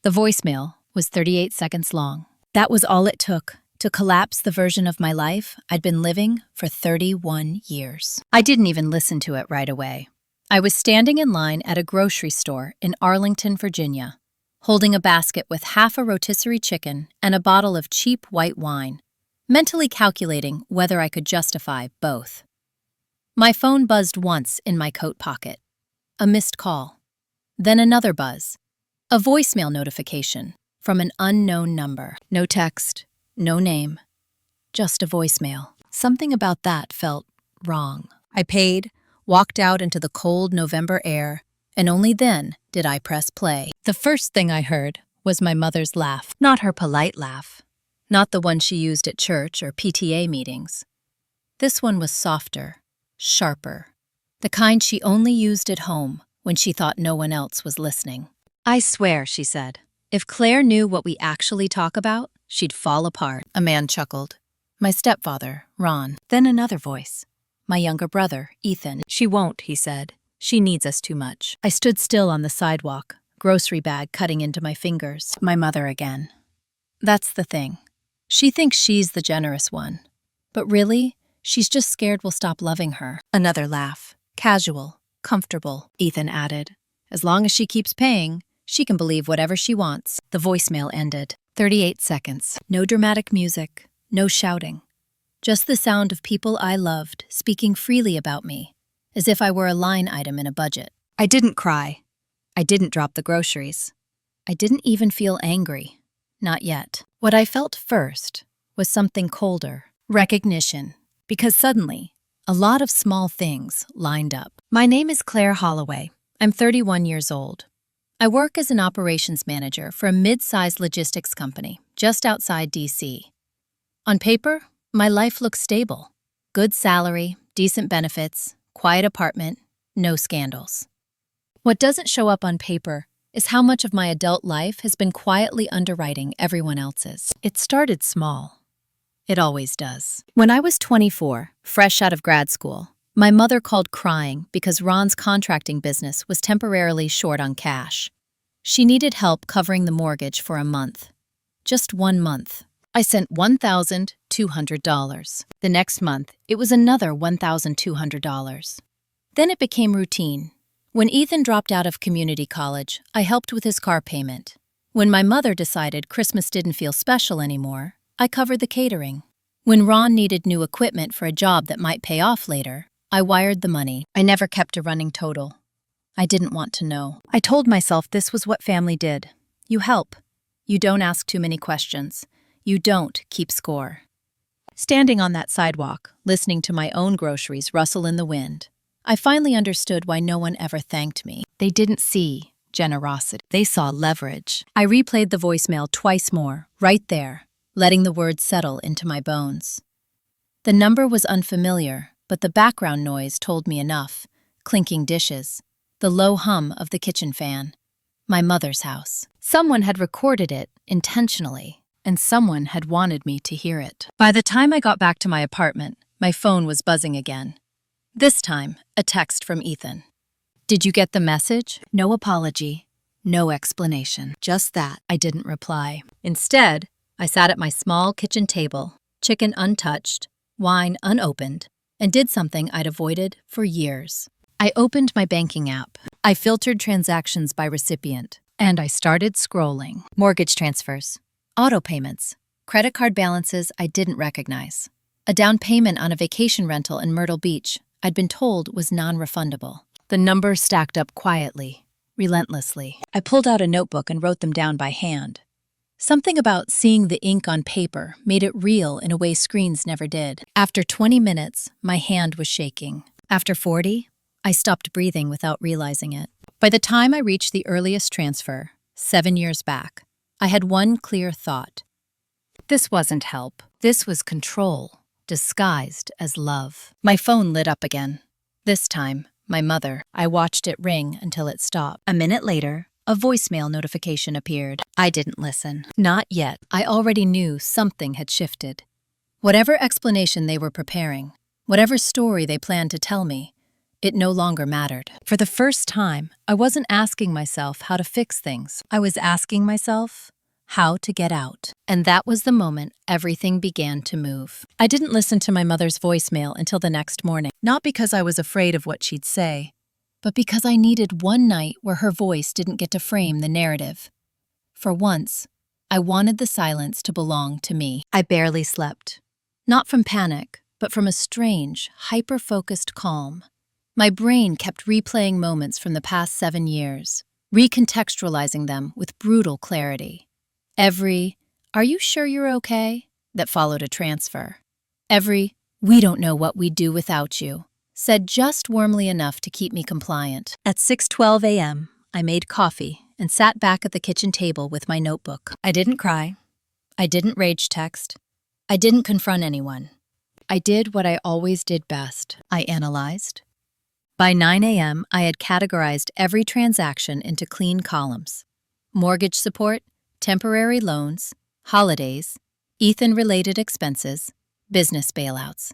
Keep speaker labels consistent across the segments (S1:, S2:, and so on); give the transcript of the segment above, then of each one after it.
S1: The voicemail was 38 seconds long. That was all it took to collapse the version of my life I'd been living for 31 years. I didn't even listen to it right away. I was standing in line at a grocery store in Arlington, Virginia, holding a basket with half a rotisserie chicken and a bottle of cheap white wine, mentally calculating whether I could justify both. My phone buzzed once in my coat pocket. A missed call. Then another buzz. A voicemail notification from an unknown number. No text, no name, just a voicemail. Something about that felt wrong. I paid, walked out into the cold November air, and only then did I press play. The first thing I heard was my mother's laugh. Not her polite laugh. Not the one she used at church or PTA meetings. This one was softer, sharper. The kind she only used at home when she thought no one else was listening. "I swear," she said, "if Claire knew what we actually talk about, she'd fall apart." A man chuckled. My stepfather, Ron. Then another voice. My younger brother, Ethan. "She won't," he said. "She needs us too much." I stood still on the sidewalk, grocery bag cutting into my fingers. My mother again. That's the thing. She thinks she's the generous one. But really, she's just scared we'll stop loving her. Another laugh. Casual, comfortable, Ethan added. As long as she keeps paying, she can believe whatever she wants. The voicemail ended. 38 seconds. No dramatic music, no shouting. Just the sound of people I loved speaking freely about me, as if I were a line item in a budget. I didn't cry. I didn't drop the groceries. I didn't even feel angry. Not yet. What I felt first was something colder. Recognition. Because suddenly, a lot of small things lined up. My name is Claire Holloway. I'm 31 years old. I work as an operations manager for a mid-sized logistics company just outside D.C. On paper, my life looks stable. Good salary, decent benefits, quiet apartment, no scandals. What doesn't show up on paper is how much of my adult life has been quietly underwriting everyone else's. It started small. It always does. When I was 24, fresh out of grad school, my mother called crying because Ron's contracting business was temporarily short on cash. She needed help covering the mortgage for a month. Just 1 month. I sent $1,200. The next month, it was another $1,200. Then it became routine. When Ethan dropped out of community college, I helped with his car payment. When my mother decided Christmas didn't feel special anymore, I covered the catering. When Ron needed new equipment for a job that might pay off later, I wired the money. I never kept a running total. I didn't want to know. I told myself this was what family did. You help. You don't ask too many questions. You don't keep score. Standing on that sidewalk, listening to my own groceries rustle in the wind, I finally understood why no one ever thanked me. They didn't see generosity. They saw leverage. I replayed the voicemail twice more, right there, letting the words settle into my bones. The number was unfamiliar, but the background noise told me enough. Clinking dishes, the low hum of the kitchen fan. My mother's house. Someone had recorded it intentionally, and someone had wanted me to hear it. By the time I got back to my apartment, my phone was buzzing again. This time, a text from Ethan. "Did you get the message?" No apology, no explanation. Just that. I didn't reply. Instead, I sat at my small kitchen table, chicken untouched, wine unopened, and did something I'd avoided for years. I opened my banking app. I filtered transactions by recipient, and I started scrolling. Mortgage transfers, auto payments, credit card balances I didn't recognize. A down payment on a vacation rental in Myrtle Beach I'd been told was non-refundable. The numbers stacked up quietly, relentlessly. I pulled out a notebook and wrote them down by hand. Something about seeing the ink on paper made it real in a way screens never did. After 20 minutes, my hand was shaking. After 40, I stopped breathing without realizing it. By the time I reached the earliest transfer, 7 years back, I had one clear thought. This wasn't help. This was control, disguised as love. My phone lit up again. This time, my mother. I watched it ring until it stopped. A minute later, a voicemail notification appeared. I didn't listen. Not yet. I already knew something had shifted. Whatever explanation they were preparing, whatever story they planned to tell me, It no longer mattered. For the first time, I wasn't asking myself how to fix things. I was asking myself how to get out. And that was the moment everything began to move. I didn't listen to my mother's voicemail until the next morning, not because I was afraid of what she'd say, but because I needed one night where her voice didn't get to frame the narrative. For once, I wanted the silence to belong to me. I barely slept. Not from panic, but from a strange, hyper-focused calm. My brain kept replaying moments from the past 7 years, recontextualizing them with brutal clarity. Every, "Are you sure you're okay?" that followed a transfer. Every, "We don't know what we'd do without you," said just warmly enough to keep me compliant. At 6:12 a.m., I made coffee and sat back at the kitchen table with my notebook. I didn't cry. I didn't rage text. I didn't confront anyone. I did what I always did best. I analyzed. By 9 a.m., I had categorized every transaction into clean columns: mortgage support, temporary loans, holidays, Ethan-related expenses, business bailouts.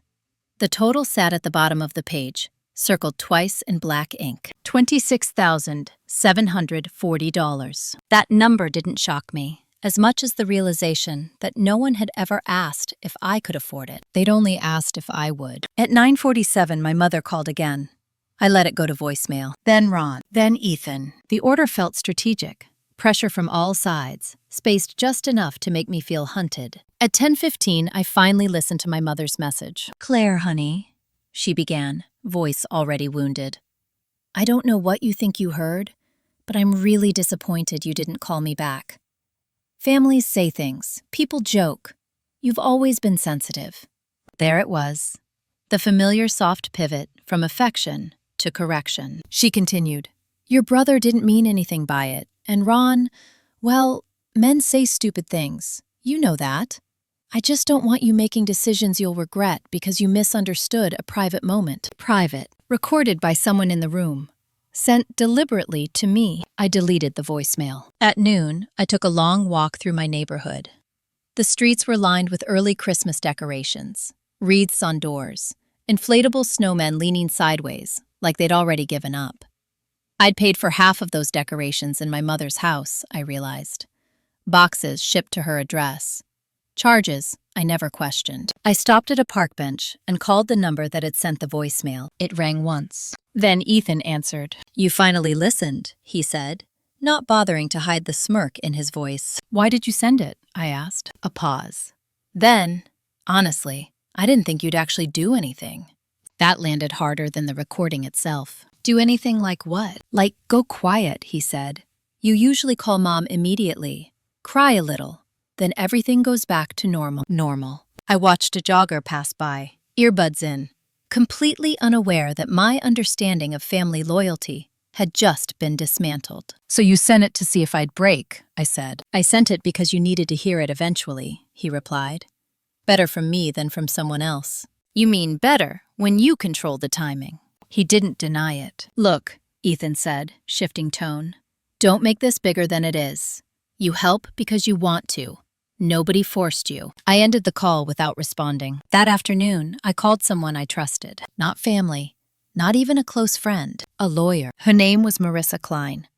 S1: The total sat at the bottom of the page, circled twice in black ink: $26,740. That number didn't shock me, as much as the realization that no one had ever asked if I could afford it. They'd only asked if I would. At 9:47, my mother called again. I let it go to voicemail. Then Ron. Then Ethan. The order felt strategic. Pressure from all sides, spaced just enough to make me feel hunted. At 10:15, I finally listened to my mother's message. "Claire, honey," she began, voice already wounded. "I don't know what you think you heard, but I'm really disappointed you didn't call me back. Families say things, people joke. You've always been sensitive." There it was, the familiar soft pivot from affection to correction. She continued, "Your brother didn't mean anything by it, and Ron, well, men say stupid things. You know that. I just don't want you making decisions you'll regret because you misunderstood a private moment." Private, recorded by someone in the room, sent deliberately to me. I deleted the voicemail. At noon, I took a long walk through my neighborhood. The streets were lined with early Christmas decorations, wreaths on doors, inflatable snowmen leaning sideways, like they'd already given up. I'd paid for half of those decorations in my mother's house, I realized. Boxes shipped to her address. Charges I never questioned. I stopped at a park bench and called the number that had sent the voicemail. It rang once. Then Ethan answered. "You finally listened," he said, not bothering to hide the smirk in his voice. "Why did you send it?" I asked. A pause. "Then, honestly, I didn't think you'd actually do anything." That landed harder than the recording itself. "Do anything like what?" "Like go quiet," he said. "You usually call Mom immediately, cry a little, then everything goes back to normal." Normal. I watched a jogger pass by, earbuds in, completely unaware that my understanding of family loyalty had just been dismantled. "So you sent it to see if I'd break," I said. "I sent it because you needed to hear it eventually," he replied. "Better from me than from someone else." "You mean better when you control the timing." He didn't deny it. "Look," Ethan said, shifting tone, "don't make this bigger than it is. You help because you want to. Nobody forced you." I ended the call without responding. That afternoon, I called someone I trusted. Not family, not even a close friend, a lawyer. Her name was Marissa Klein.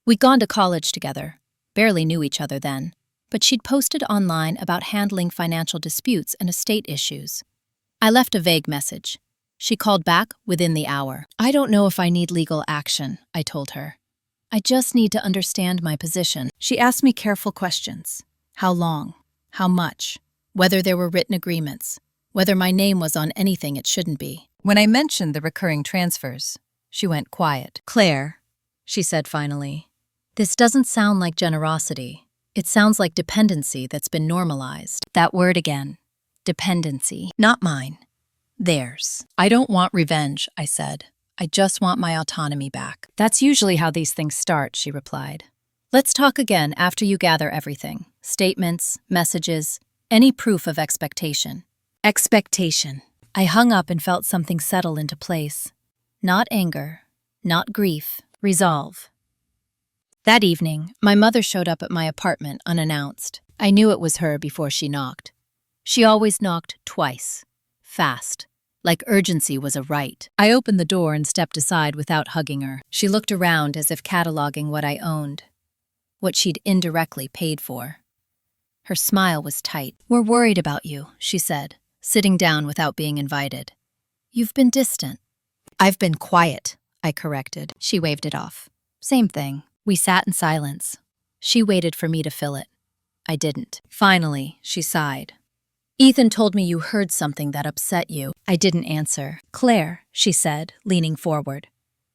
S1: We'd gone to college together, barely knew each other then, but she'd posted online about handling financial disputes and estate issues. I left a vague message. She called back within the hour. "I don't know if I need legal action," I told her. "I just need to understand my position." She asked me careful questions. How long? How much? Whether there were written agreements. Whether my name was on anything it shouldn't be. When I mentioned the recurring transfers, she went quiet. "Claire," she said finally, "this doesn't sound like generosity. It sounds like dependency that's been normalized." That word again. Dependency. Not mine. Theirs. "I don't want revenge," I said. "I just want my autonomy back." "That's usually how these things start," she replied. "Let's talk again after you gather everything. Statements, messages, any proof of expectation." Expectation. I hung up and felt something settle into place. Not anger, not grief, resolve. That evening, my mother showed up at my apartment unannounced. I knew it was her before she knocked. She always knocked twice. Fast. like urgency was a right. I opened the door and stepped aside without hugging her. She looked around as if cataloging what I owned, what she'd indirectly paid for. Her smile was tight. "We're worried about you," she said, sitting down without being invited. "You've been distant." "I've been quiet," I corrected. She waved it off. "Same thing." We sat in silence. She waited for me to fill it. I didn't. Finally, she sighed. "Ethan told me you heard something that upset you." I didn't answer. "Claire," she said, leaning forward.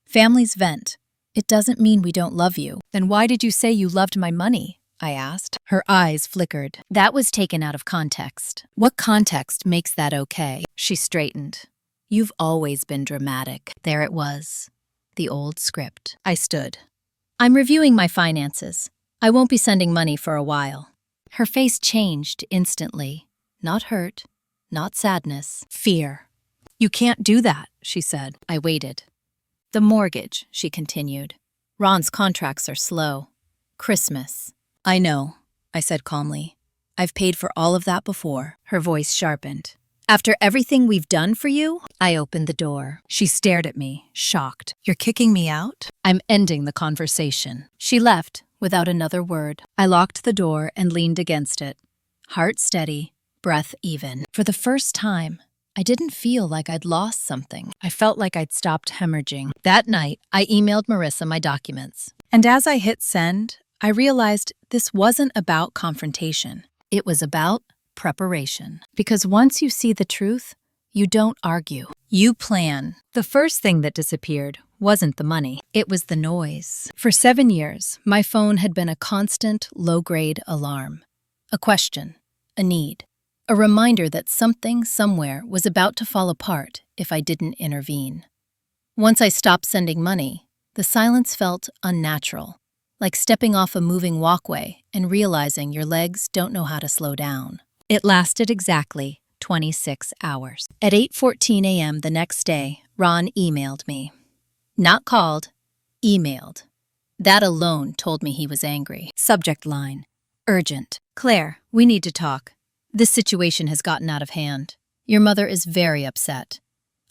S1: "Families vent. It doesn't mean we don't love you." "Then why did you say you loved my money?" I asked. Her eyes flickered. "That was taken out of context." "What context makes that okay?" She straightened. "You've always been dramatic." There it was. The old script. I stood. "I'm reviewing my finances. I won't be sending money for a while." Her face changed instantly. Not hurt, not sadness, fear. "You can't do that," she said. I waited. "The mortgage," she continued. "Ron's contracts are slow. Christmas." "I know," I said calmly. "I've paid for all of that before." Her voice sharpened. "After everything we've done for you?" I opened the door. She stared at me, shocked. "You're kicking me out?" "I'm ending the conversation." She left without another word. I locked the door and leaned against it. Heart steady, breath even. For the first time, I didn't feel like I'd lost something. I felt like I'd stopped hemorrhaging. That night, I emailed Marissa my documents. And as I hit send, I realized this wasn't about confrontation. It was about preparation. Because once you see the truth, you don't argue. You plan. The first thing that disappeared wasn't the money. It was the noise. For 7 years, my phone had been a constant, low-grade alarm. A question. A need. A reminder that something somewhere was about to fall apart if I didn't intervene. Once I stopped sending money, the silence felt unnatural, like stepping off a moving walkway and realizing your legs don't know how to slow down. It lasted exactly 26 hours. At 8:14 a.m. the next day, Ron emailed me. Not called, emailed. That alone told me he was angry. Subject line. Urgent. "Claire, we need to talk. This situation has gotten out of hand. Your mother is very upset.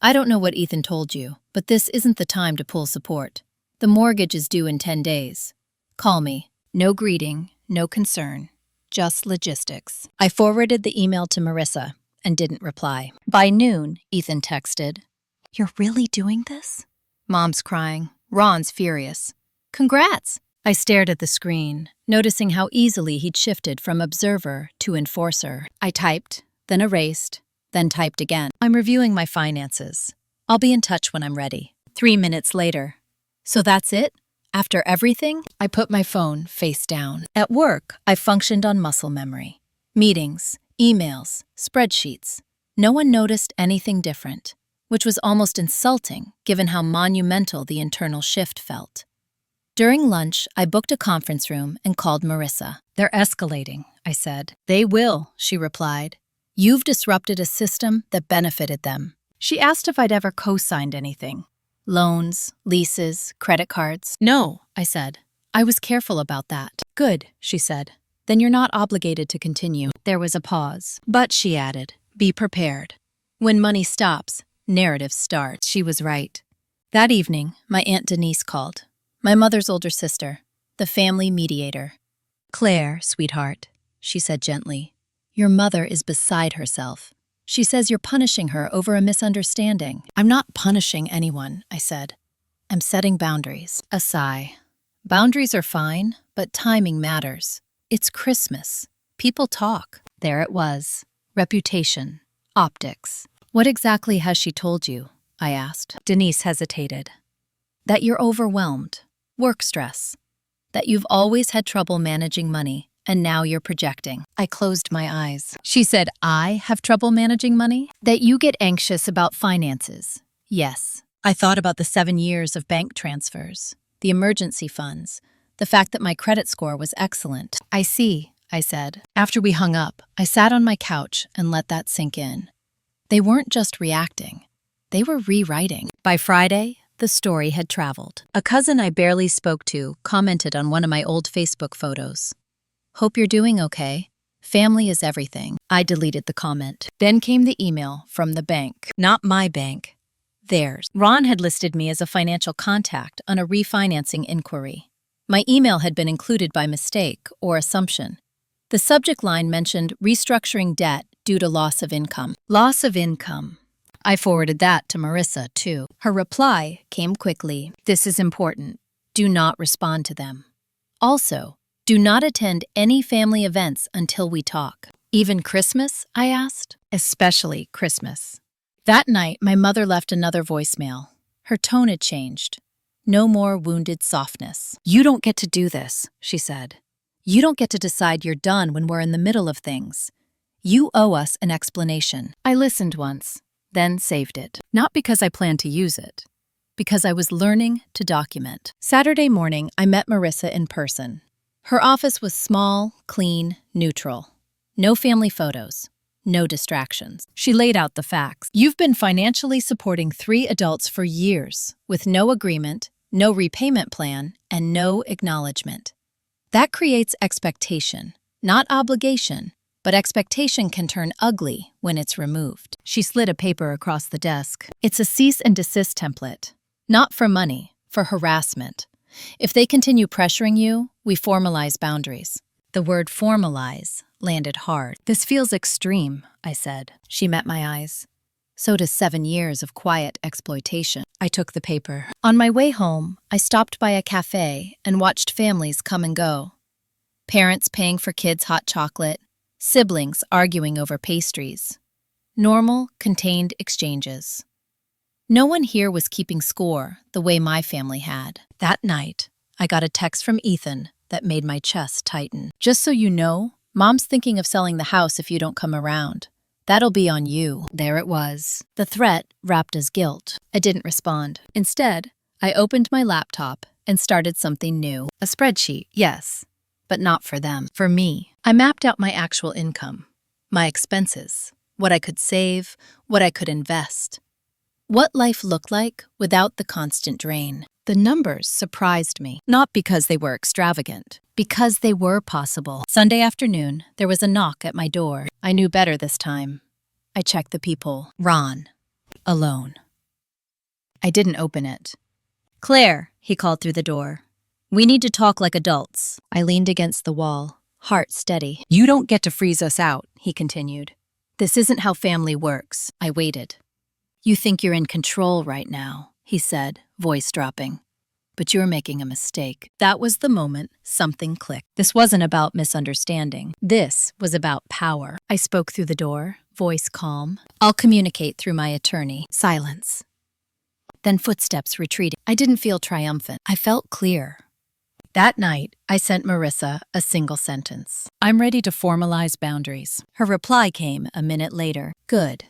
S1: I don't know what Ethan told you, but this isn't the time to pull support. The mortgage is due in 10 days. Call me. No greeting, no concern. Just logistics." I forwarded the email to Marissa and didn't reply. By noon, Ethan texted, "You're really doing this?" Mom's crying. Ron's furious. "Congrats!" I stared at the screen, noticing how easily he'd shifted from observer to enforcer. I typed, then erased, then typed again. "I'm reviewing my finances. I'll be in touch when I'm ready." 3 minutes later. "So that's it? After everything?" I put my phone face down. At work, I functioned on muscle memory. Meetings, emails, spreadsheets. No one noticed anything different, which was almost insulting given how monumental the internal shift felt. During lunch, I booked a conference room and called Marissa. "They're escalating," I said. "They will," she replied. "You've disrupted a system that benefited them." She asked if I'd ever co-signed anything. Loans, leases, credit cards. "No," I said. "I was careful about that." "Good," she said. "Then you're not obligated to continue." There was a pause. "But," she added, "be prepared. When money stops, narrative starts." She was right. That evening, my Aunt Denise called. My mother's older sister, the family mediator. "Claire, sweetheart," she said gently, "your mother is beside herself. She says you're punishing her over a misunderstanding." "I'm not punishing anyone," I said. "I'm setting boundaries." A sigh. "Boundaries are fine, but timing matters. It's Christmas. People talk." There it was. Reputation. Optics. "What exactly has she told you?" I asked. Denise hesitated. "That you're overwhelmed. Work stress. That you've always had trouble managing money, and now you're projecting." I closed my eyes. She said, "I have trouble managing money?" "That you get anxious about finances. Yes." I thought about the 7 years of bank transfers, the emergency funds, the fact that my credit score was excellent. "I see," I said. After we hung up, I sat on my couch and let that sink in. They weren't just reacting. They were rewriting. By Friday, the story had traveled. A cousin I barely spoke to commented on one of my old Facebook photos. "Hope you're doing okay. Family is everything. I deleted the comment. Then came the email from the bank. Not my bank. Theirs. Ron had listed me as a financial contact on a refinancing inquiry. My email had been included by mistake or assumption. The subject line mentioned restructuring debt due to loss of income. Loss of income. I forwarded that to Marissa, too. Her reply came quickly. This is important. Do not respond to them. Also, do not attend any family events until we talk. Even Christmas? I asked. Especially Christmas. That night, my mother left another voicemail. Her tone had changed. No more wounded softness. You don't get to do this, she said. You don't get to decide you're done when we're in the middle of things. You owe us an explanation. I listened once, then saved it. Not because I planned to use it, because I was learning to document. Saturday morning, I met Marissa in person. Her office was small, clean, neutral. No family photos. No distractions. She laid out the facts. You've been financially supporting 3 adults for years, with no agreement, no repayment plan, and no acknowledgement. That creates expectation, not obligation, but expectation can turn ugly when it's removed. She slid a paper across the desk. It's a cease and desist template. Not for money, for harassment. If they continue pressuring you, we formalize boundaries. The word formalize landed hard. This feels extreme, I said. She met my eyes. So does 7 years of quiet exploitation. I took the paper. On my way home, I stopped by a cafe and watched families come and go. Parents paying for kids' hot chocolate, siblings arguing over pastries. Normal, contained exchanges. No one here was keeping score the way my family had. That night, I got a text from Ethan that made my chest tighten. Just so you know, Mom's thinking of selling the house if you don't come around. That'll be on you. There it was. The threat wrapped as guilt. I didn't respond. Instead, I opened my laptop and started something new. A spreadsheet, yes, but not for them. For me. I mapped out my actual income, my expenses, what I could save, what I could invest. What life looked like without the constant drain. The numbers surprised me, not because they were extravagant, because they were possible. Sunday afternoon, there was a knock at my door. I knew better this time. I checked the peephole. Ron. Alone. I didn't open it. Claire, he called through the door. We need to talk like adults. I leaned against the wall, heart steady. You don't get to freeze us out, he continued. This isn't how family works. I waited. You think you're in control right now, he said, voice dropping. But you're making a mistake. That was the moment something clicked. This wasn't about misunderstanding. This was about power. I spoke through the door, voice calm. I'll communicate through my attorney. Silence. Then footsteps retreating. I didn't feel triumphant. I felt clear. That night, I sent Marissa a single sentence. I'm ready to formalize boundaries. Her reply came a minute later. Good.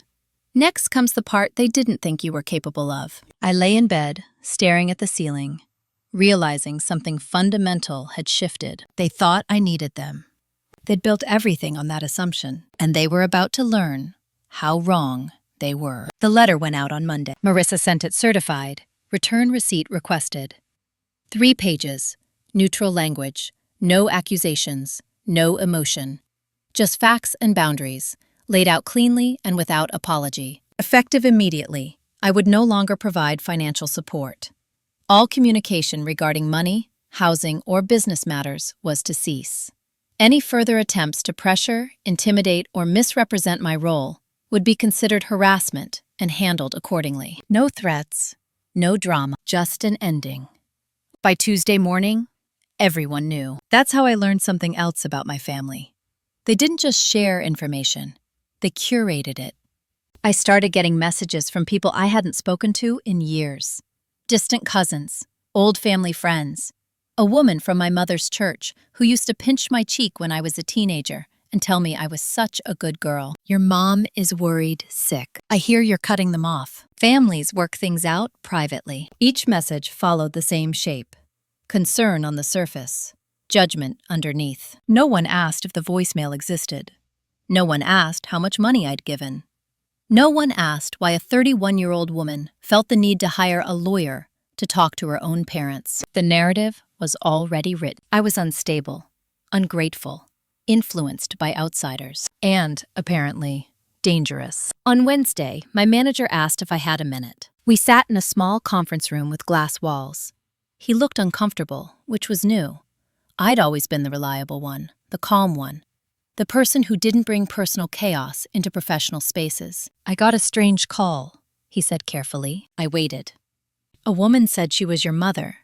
S1: Next comes the part they didn't think you were capable of. I lay in bed, staring at the ceiling, realizing something fundamental had shifted. They thought I needed them. They'd built everything on that assumption, and they were about to learn how wrong they were. The letter went out on Monday. Marissa sent it certified. Return receipt requested. 3 pages. Neutral language. No accusations. No emotion. Just facts and boundaries. Laid out cleanly and without apology. Effective immediately, I would no longer provide financial support. All communication regarding money, housing, or business matters was to cease. Any further attempts to pressure, intimidate, or misrepresent my role would be considered harassment and handled accordingly. No threats, no drama, just an ending. By Tuesday morning, everyone knew. That's how I learned something else about my family. They didn't just share information. They curated it. I started getting messages from people I hadn't spoken to in years. Distant cousins, old family friends, a woman from my mother's church who used to pinch my cheek when I was a teenager and tell me I was such a good girl. Your mom is worried sick. I hear you're cutting them off. Families work things out privately. Each message followed the same shape. Concern on the surface, judgment underneath. No one asked if the voicemail existed. No one asked how much money I'd given. No one asked why a 31-year-old woman felt the need to hire a lawyer to talk to her own parents. The narrative was already written. I was unstable, ungrateful, influenced by outsiders, and, apparently, dangerous. On Wednesday, my manager asked if I had a minute. We sat in a small conference room with glass walls. He looked uncomfortable, which was new. I'd always been the reliable one, the calm one, the person who didn't bring personal chaos into professional spaces. "I got a strange call," he said carefully. I waited. "A woman said she was your mother.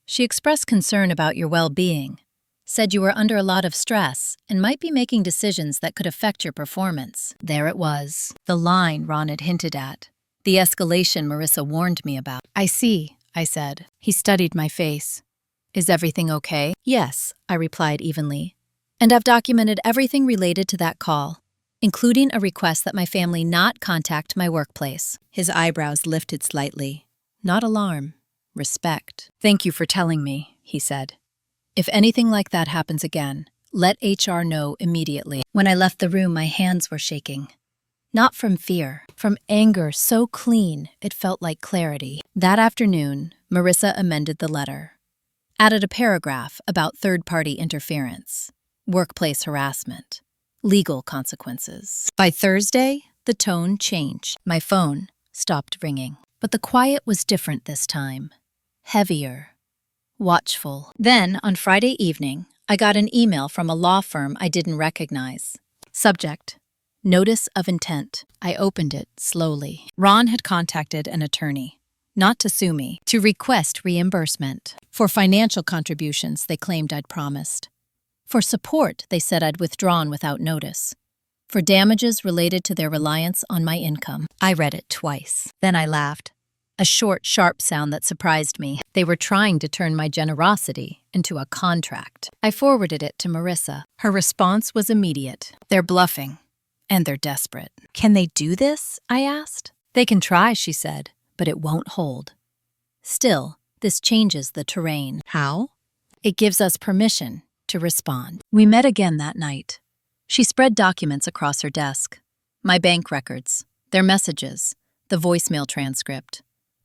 S1: She expressed concern about your well-being, said you were under a lot of stress and might be making decisions that could affect your performance." There it was, the line Ron had hinted at, the escalation Marissa warned me about. "I see," I said. He studied my face. "Is everything okay?" "Yes," I replied evenly. "And I've documented everything related to that call, including a request that my family not contact my workplace." His eyebrows lifted slightly. Not alarm, respect. "Thank you for telling me," he said. "If anything like that happens again, let HR know immediately." When I left the room, my hands were shaking. Not from fear, from anger so clean it felt like clarity. That afternoon, Marissa amended the letter. Added a paragraph about third-party interference, workplace harassment, legal consequences. By Thursday, the tone changed. My phone stopped ringing. But the quiet was different this time. Heavier. Watchful. Then, on Friday evening, I got an email from a law firm I didn't recognize. Subject: Notice of Intent. I opened it slowly. Ron had contacted an attorney, not to sue me, to request reimbursement. For financial contributions they claimed I'd promised. For support they said I'd withdrawn without notice. For damages related to their reliance on my income. I read it twice. Then I laughed. A short, sharp sound that surprised me. They were trying to turn my generosity into a contract. I forwarded it to Marissa. Her response was immediate. "They're bluffing. And they're desperate." "Can they do this?" I asked. "They can try," she said, "but it won't hold." Still, this changes the terrain. How? It gives us permission to respond. We met again that night. She spread documents across her desk. My bank records, their messages, the voicemail transcript.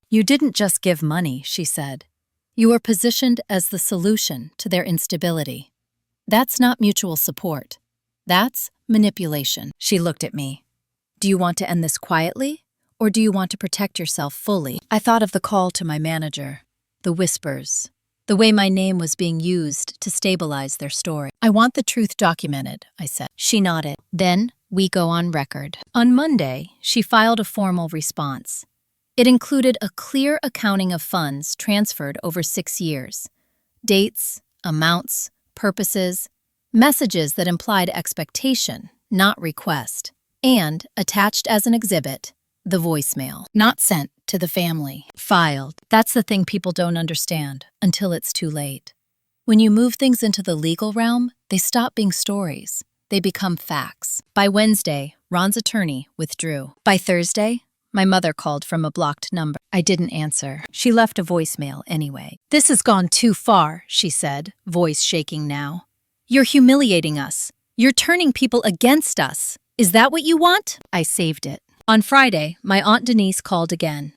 S1: "You didn't just give money," she said. "You were positioned as the solution to their instability. That's not mutual support. That's manipulation." She looked at me. "Do you want to end this quietly, or do you want to protect yourself fully?" I thought of the call to my manager, the whispers, the way my name was being used to stabilize their story. "I want the truth documented," I said. She nodded. "Then we go on record." On Monday, she filed a formal response. It included a clear accounting of funds transferred over 6 years, dates, amounts, purposes, messages that implied expectation, not request, and, attached as an exhibit, the voicemail, not sent to the family, filed. That's the thing people don't understand until it's too late. When you move things into the legal realm, they stop being stories. They become facts. By Wednesday, Ron's attorney withdrew. By Thursday, my mother called from a blocked number. I didn't answer. She left a voicemail anyway. "This has gone too far," she said, voice shaking now. "You're humiliating us. You're turning people against us. Is that what you want?" I saved it. On Friday, my Aunt Denise called again.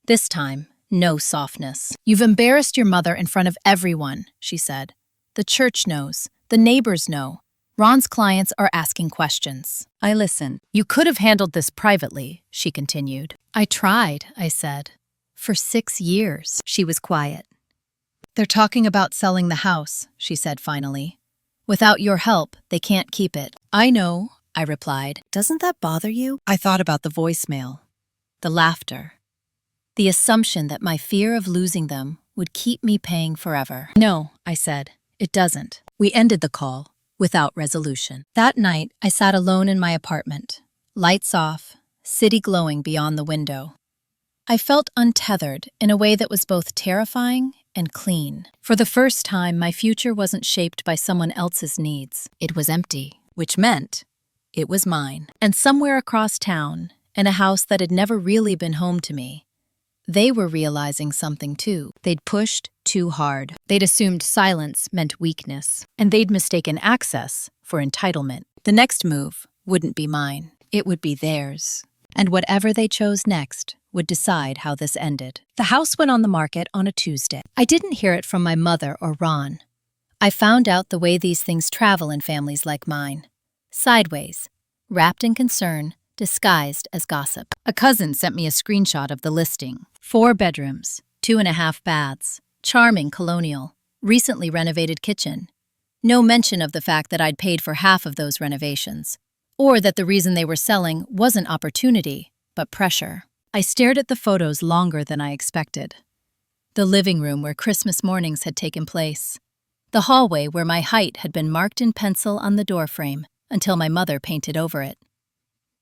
S1: This time, no softness. "You've embarrassed your mother in front of everyone," she said. "The church knows. The neighbors know. Ron's clients are asking questions." I listened. "You could have handled this privately," she continued. "I tried," I said. "For 6 years." She was quiet. "They're talking about selling the house," she said finally. "Without your help, they can't keep it." "I know," I replied. "Doesn't that bother you?" I thought about the voicemail, the laughter, the assumption that my fear of losing them would keep me paying forever. "No," I said, "it doesn't." We ended the call without resolution. That night, I sat alone in my apartment, lights off, city glowing beyond the window. I felt untethered in a way that was both terrifying and clean. For the first time, my future wasn't shaped by someone else's needs. It was empty, which meant it was mine. And somewhere across town, in a house that had never really been home to me, they were realizing something too. They'd pushed too hard. They'd assumed silence meant weakness, and they'd mistaken access for entitlement. The next move wouldn't be mine. It would be theirs. And whatever they chose next would decide how this ended. The house went on the market on a Tuesday. I didn't hear it from my mother or Ron. I found out the way these things travel in families like mine. Sideways, wrapped in concern, disguised as gossip. A cousin sent me a screenshot of the listing. 4 bedrooms, 2.5 baths, charming colonial, recently renovated kitchen. No mention of the fact that I'd paid for half of those renovations, or that the reason they were selling wasn't opportunity, but pressure. I stared at the photos longer than I expected. The living room where Christmas mornings had taken place. The hallway where my height had been marked in pencil on the doorframe until my mother painted over it.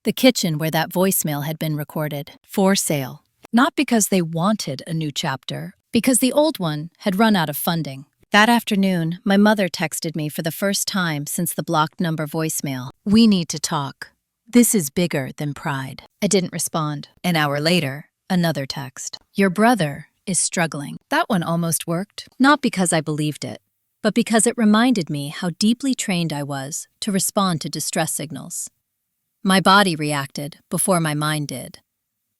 S1: The kitchen where that voicemail had been recorded. For sale. Not because they wanted a new chapter, because the old one had run out of funding. That afternoon, my mother texted me for the first time since the blocked number voicemail. "We need to talk. This is bigger than pride." I didn't respond. An hour later, another text. "Your brother is struggling." That one almost worked. Not because I believed it, but because it reminded me how deeply trained I was to respond to distress signals. My body reacted before my mind did.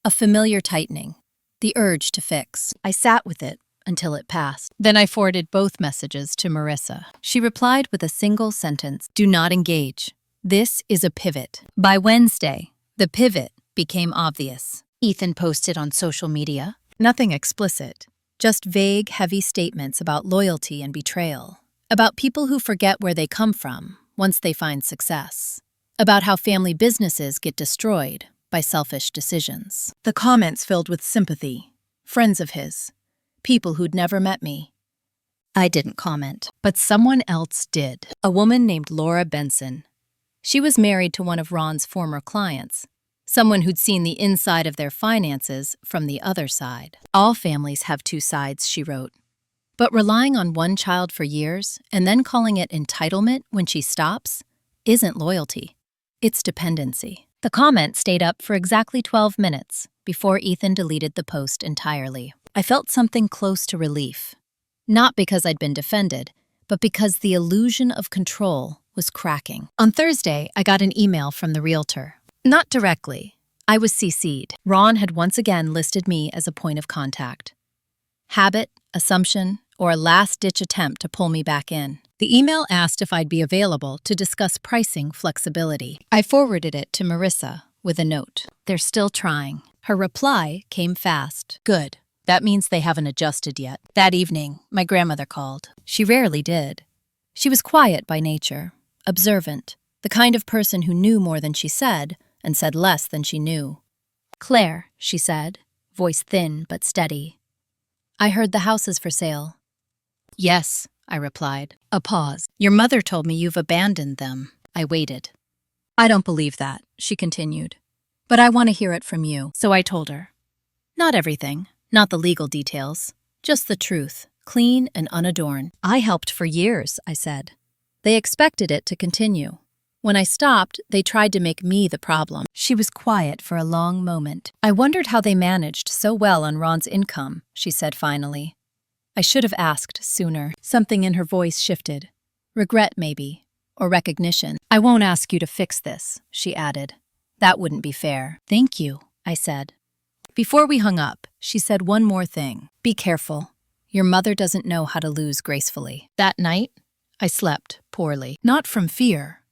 S1: A familiar tightening, the urge to fix. I sat with it until it passed. Then I forwarded both messages to Marissa. She replied with a single sentence, "Do not engage. This is a pivot." By Wednesday, the pivot became obvious. Ethan posted on social media. Nothing explicit, just vague, heavy statements about loyalty and betrayal, about people who forget where they come from once they find success, about how family businesses get destroyed by selfish decisions. The comments filled with sympathy, friends of his, people who'd never met me. I didn't comment, but someone else did. A woman named Laura Benson. She was married to one of Ron's former clients, someone who'd seen the inside of their finances from the other side. "All families have 2 sides," she wrote. But relying on one child for years and then calling it entitlement when she stops isn't loyalty. It's dependency. The comment stayed up for exactly 12 minutes before Ethan deleted the post entirely. I felt something close to relief. Not because I'd been defended, but because the illusion of control was cracking. On Thursday, I got an email from the realtor. Not directly. I was CC'd. Ron had once again listed me as a point of contact. Habit, assumption, or a last-ditch attempt to pull me back in. The email asked if I'd be available to discuss pricing flexibility. I forwarded it to Marissa with a note. "They're still trying." Her reply came fast. "Good. That means they haven't adjusted yet." That evening, my grandmother called. She rarely did. She was quiet by nature, observant, the kind of person who knew more than she said and said less than she knew. "Claire," she said, voice thin but steady. "I heard the house is for sale." "Yes," I replied. A pause. "Your mother told me you've abandoned them." I waited. "I don't believe that," she continued. "But I want to hear it from you." So I told her. Not everything, not the legal details, just the truth, clean and unadorned. "I helped for years," I said. "They expected it to continue. When I stopped, they tried to make me the problem." She was quiet for a long moment. "I wondered how they managed so well on Ron's income," she said finally. I should have asked sooner. Something in her voice shifted. Regret, maybe, or recognition. "I won't ask you to fix this," she added. "That wouldn't be fair." "Thank you," I said. Before we hung up, she said one more thing. "Be careful. Your mother doesn't know how to lose gracefully." That night, I slept poorly. Not from fear,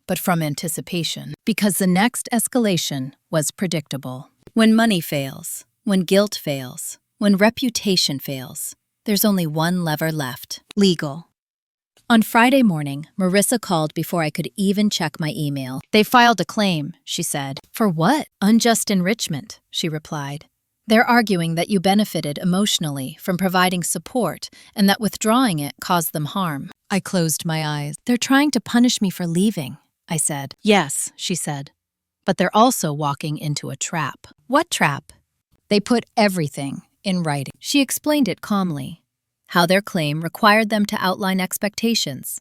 S1: but from anticipation, because the next escalation was predictable. When money fails, when guilt fails, when reputation fails, there's only one lever left: legal. On Friday morning, Marissa called before I could even check my email. "They filed a claim," she said. "For what?" "Unjust enrichment," she replied. "They're arguing that you benefited emotionally from providing support and that withdrawing it caused them harm." I closed my eyes. "They're trying to punish me for leaving," I said. "Yes," she said. "But they're also walking into a trap." "What trap?" "They put everything in writing." She explained it calmly. How their claim required them to outline expectations.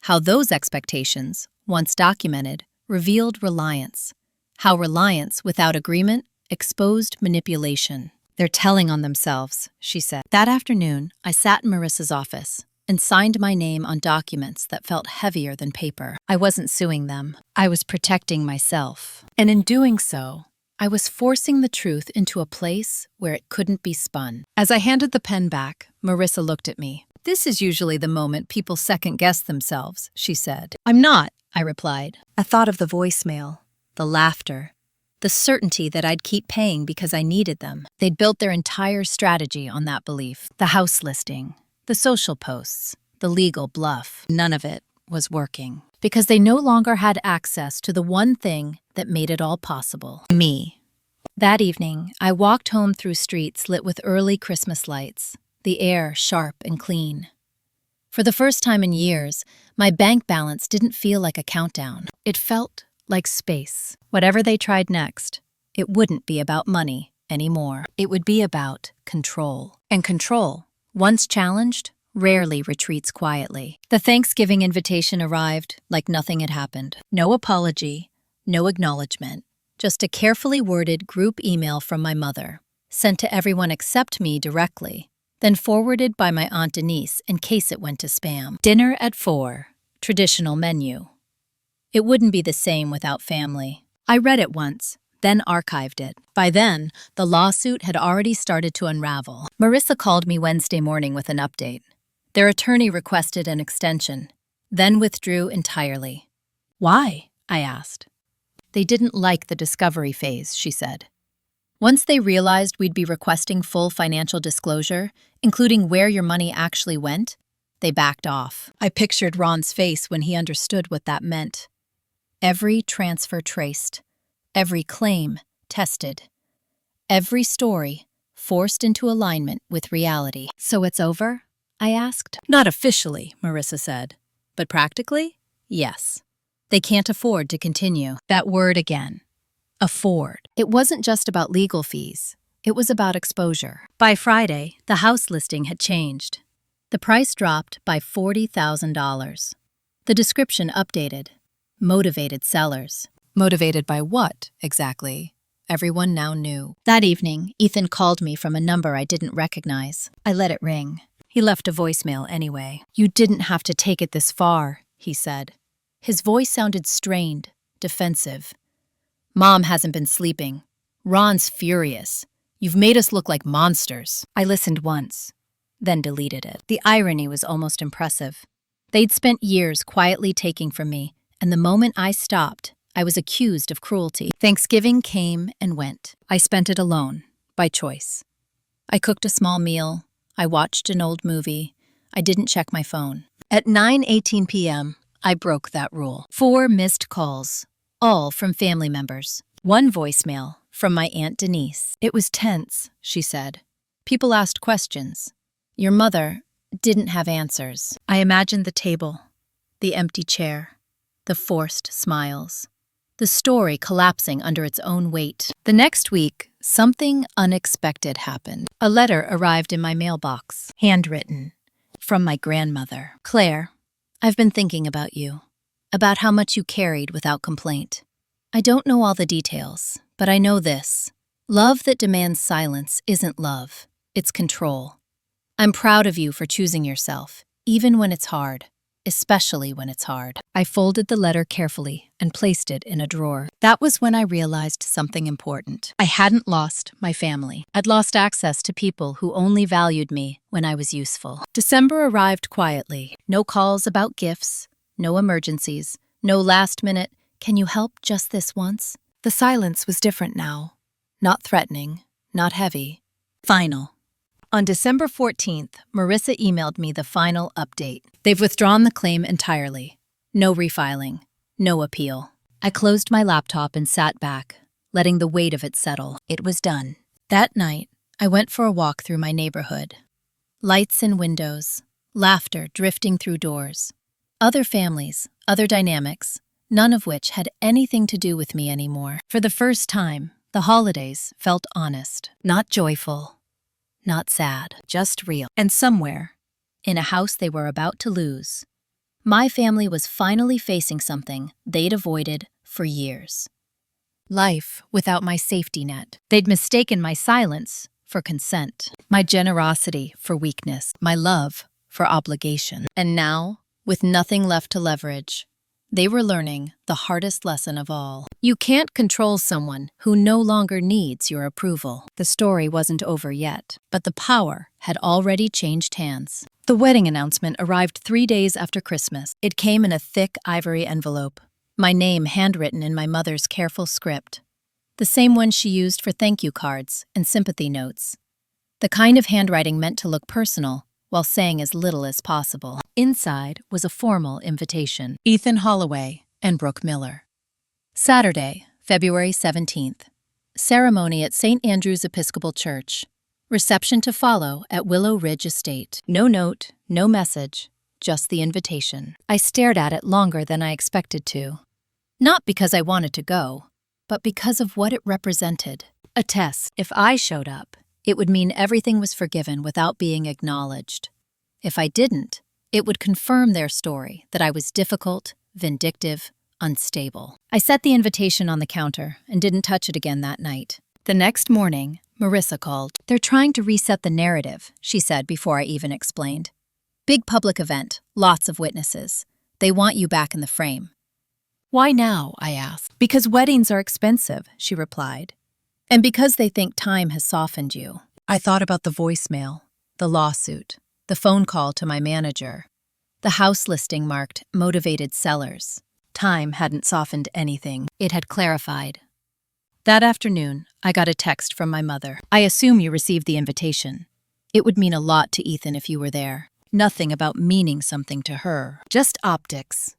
S1: How those expectations, once documented, revealed reliance. How reliance without agreement exposed manipulation. "They're telling on themselves," she said. That afternoon, I sat in Marissa's office and signed my name on documents that felt heavier than paper. I wasn't suing them. I was protecting myself. And in doing so, I was forcing the truth into a place where it couldn't be spun. As I handed the pen back, Marissa looked at me. This is usually the moment people second-guess themselves, she said. I'm not, I replied. I thought of the voicemail, the laughter, the certainty that I'd keep paying because I needed them. They'd built their entire strategy on that belief. The house listing, the social posts, the legal bluff. None of it was working because they no longer had access to the one thing that made it all possible: me. That evening, I walked home through streets lit with early Christmas lights, the air sharp and clean. For the first time in years, my bank balance didn't feel like a countdown. It felt like space. Whatever they tried next, it wouldn't be about money anymore. It would be about control. And control, once challenged, rarely retreats quietly. The Thanksgiving invitation arrived like nothing had happened. No apology, no acknowledgement. Just a carefully worded group email from my mother, sent to everyone except me directly, then forwarded by my Aunt Denise in case it went to spam. Dinner at 4, traditional menu. It wouldn't be the same without family. I read it once, then archived it. By then, the lawsuit had already started to unravel. Marissa called me Wednesday morning with an update. Their attorney requested an extension, then withdrew entirely. Why? I asked. They didn't like the discovery phase, she said. Once they realized we'd be requesting full financial disclosure, including where your money actually went, they backed off. I pictured Ron's face when he understood what that meant. Every transfer traced, every claim tested, every story forced into alignment with reality. So it's over? I asked. Not officially, Marissa said, but practically, yes. They can't afford to continue. That word again. Afford. It wasn't just about legal fees. It was about exposure. By Friday, the house listing had changed. The price dropped by $40,000. The description updated. Motivated sellers. Motivated by what, exactly? Everyone now knew. That evening, Ethan called me from a number I didn't recognize. I let it ring. He left a voicemail anyway. You didn't have to take it this far, he said. His voice sounded strained, defensive. Mom hasn't been sleeping. Ron's furious. You've made us look like monsters. I listened once, then deleted it. The irony was almost impressive. They'd spent years quietly taking from me, and the moment I stopped, I was accused of cruelty. Thanksgiving came and went. I spent it alone, by choice. I cooked a small meal. I watched an old movie. I didn't check my phone. At 9:18 p.m., I broke that rule. 4 missed calls, all from family members. 1 voicemail from my Aunt Denise. It was tense, she said. People asked questions. Your mother didn't have answers. I imagined the table, the empty chair, the forced smiles, the story collapsing under its own weight. The next week, something unexpected happened. A letter arrived in my mailbox, handwritten, from my grandmother. Claire, I've been thinking about you, about how much you carried without complaint. I don't know all the details, but I know this. Love that demands silence isn't love, it's control. I'm proud of you for choosing yourself, even when it's hard, especially when it's hard. I folded the letter carefully and placed it in a drawer. That was when I realized something important. I hadn't lost my family. I'd lost access to people who only valued me when I was useful. December arrived quietly. No calls about gifts, no emergencies, no last minute, can you help just this once? The silence was different now. Not threatening, not heavy. Final. On December 14th, Marissa emailed me the final update. They've withdrawn the claim entirely. No refiling. No appeal. I closed my laptop and sat back, letting the weight of it settle. It was done. That night, I went for a walk through my neighborhood. Lights in windows, laughter drifting through doors. Other families, other dynamics, none of which had anything to do with me anymore. For the first time, the holidays felt honest, not joyful. Not sad, just real. And somewhere, in a house they were about to lose, my family was finally facing something they'd avoided for years. Life without my safety net. They'd mistaken my silence for consent, my generosity for weakness, my love for obligation. And now, with nothing left to leverage, they were learning the hardest lesson of all. You can't control someone who no longer needs your approval. The story wasn't over yet, but the power had already changed hands. The wedding announcement arrived 3 days after Christmas. It came in a thick ivory envelope, my name handwritten in my mother's careful script, the same one she used for thank you cards and sympathy notes. The kind of handwriting meant to look personal, while saying as little as possible. Inside was a formal invitation. Ethan Holloway and Brooke Miller. Saturday, February 17th. Ceremony at St. Andrew's Episcopal Church. Reception to follow at Willow Ridge Estate. No note, no message, just the invitation. I stared at it longer than I expected to. Not because I wanted to go, but because of what it represented. A test. If I showed up, it would mean everything was forgiven without being acknowledged. If I didn't, it would confirm their story that I was difficult, vindictive, unstable. I set the invitation on the counter and didn't touch it again that night. The next morning, Marissa called. "They're trying to reset the narrative," she said before I even explained. "Big public event, lots of witnesses. They want you back in the frame." "Why now?" I asked. "Because weddings are expensive," she replied. "And because they think time has softened you." I thought about the voicemail, the lawsuit, the phone call to my manager, the house listing marked motivated sellers. Time hadn't softened anything. It had clarified. That afternoon, I got a text from my mother. "I assume you received the invitation. It would mean a lot to Ethan if you were there." Nothing about meaning something to her. Just optics.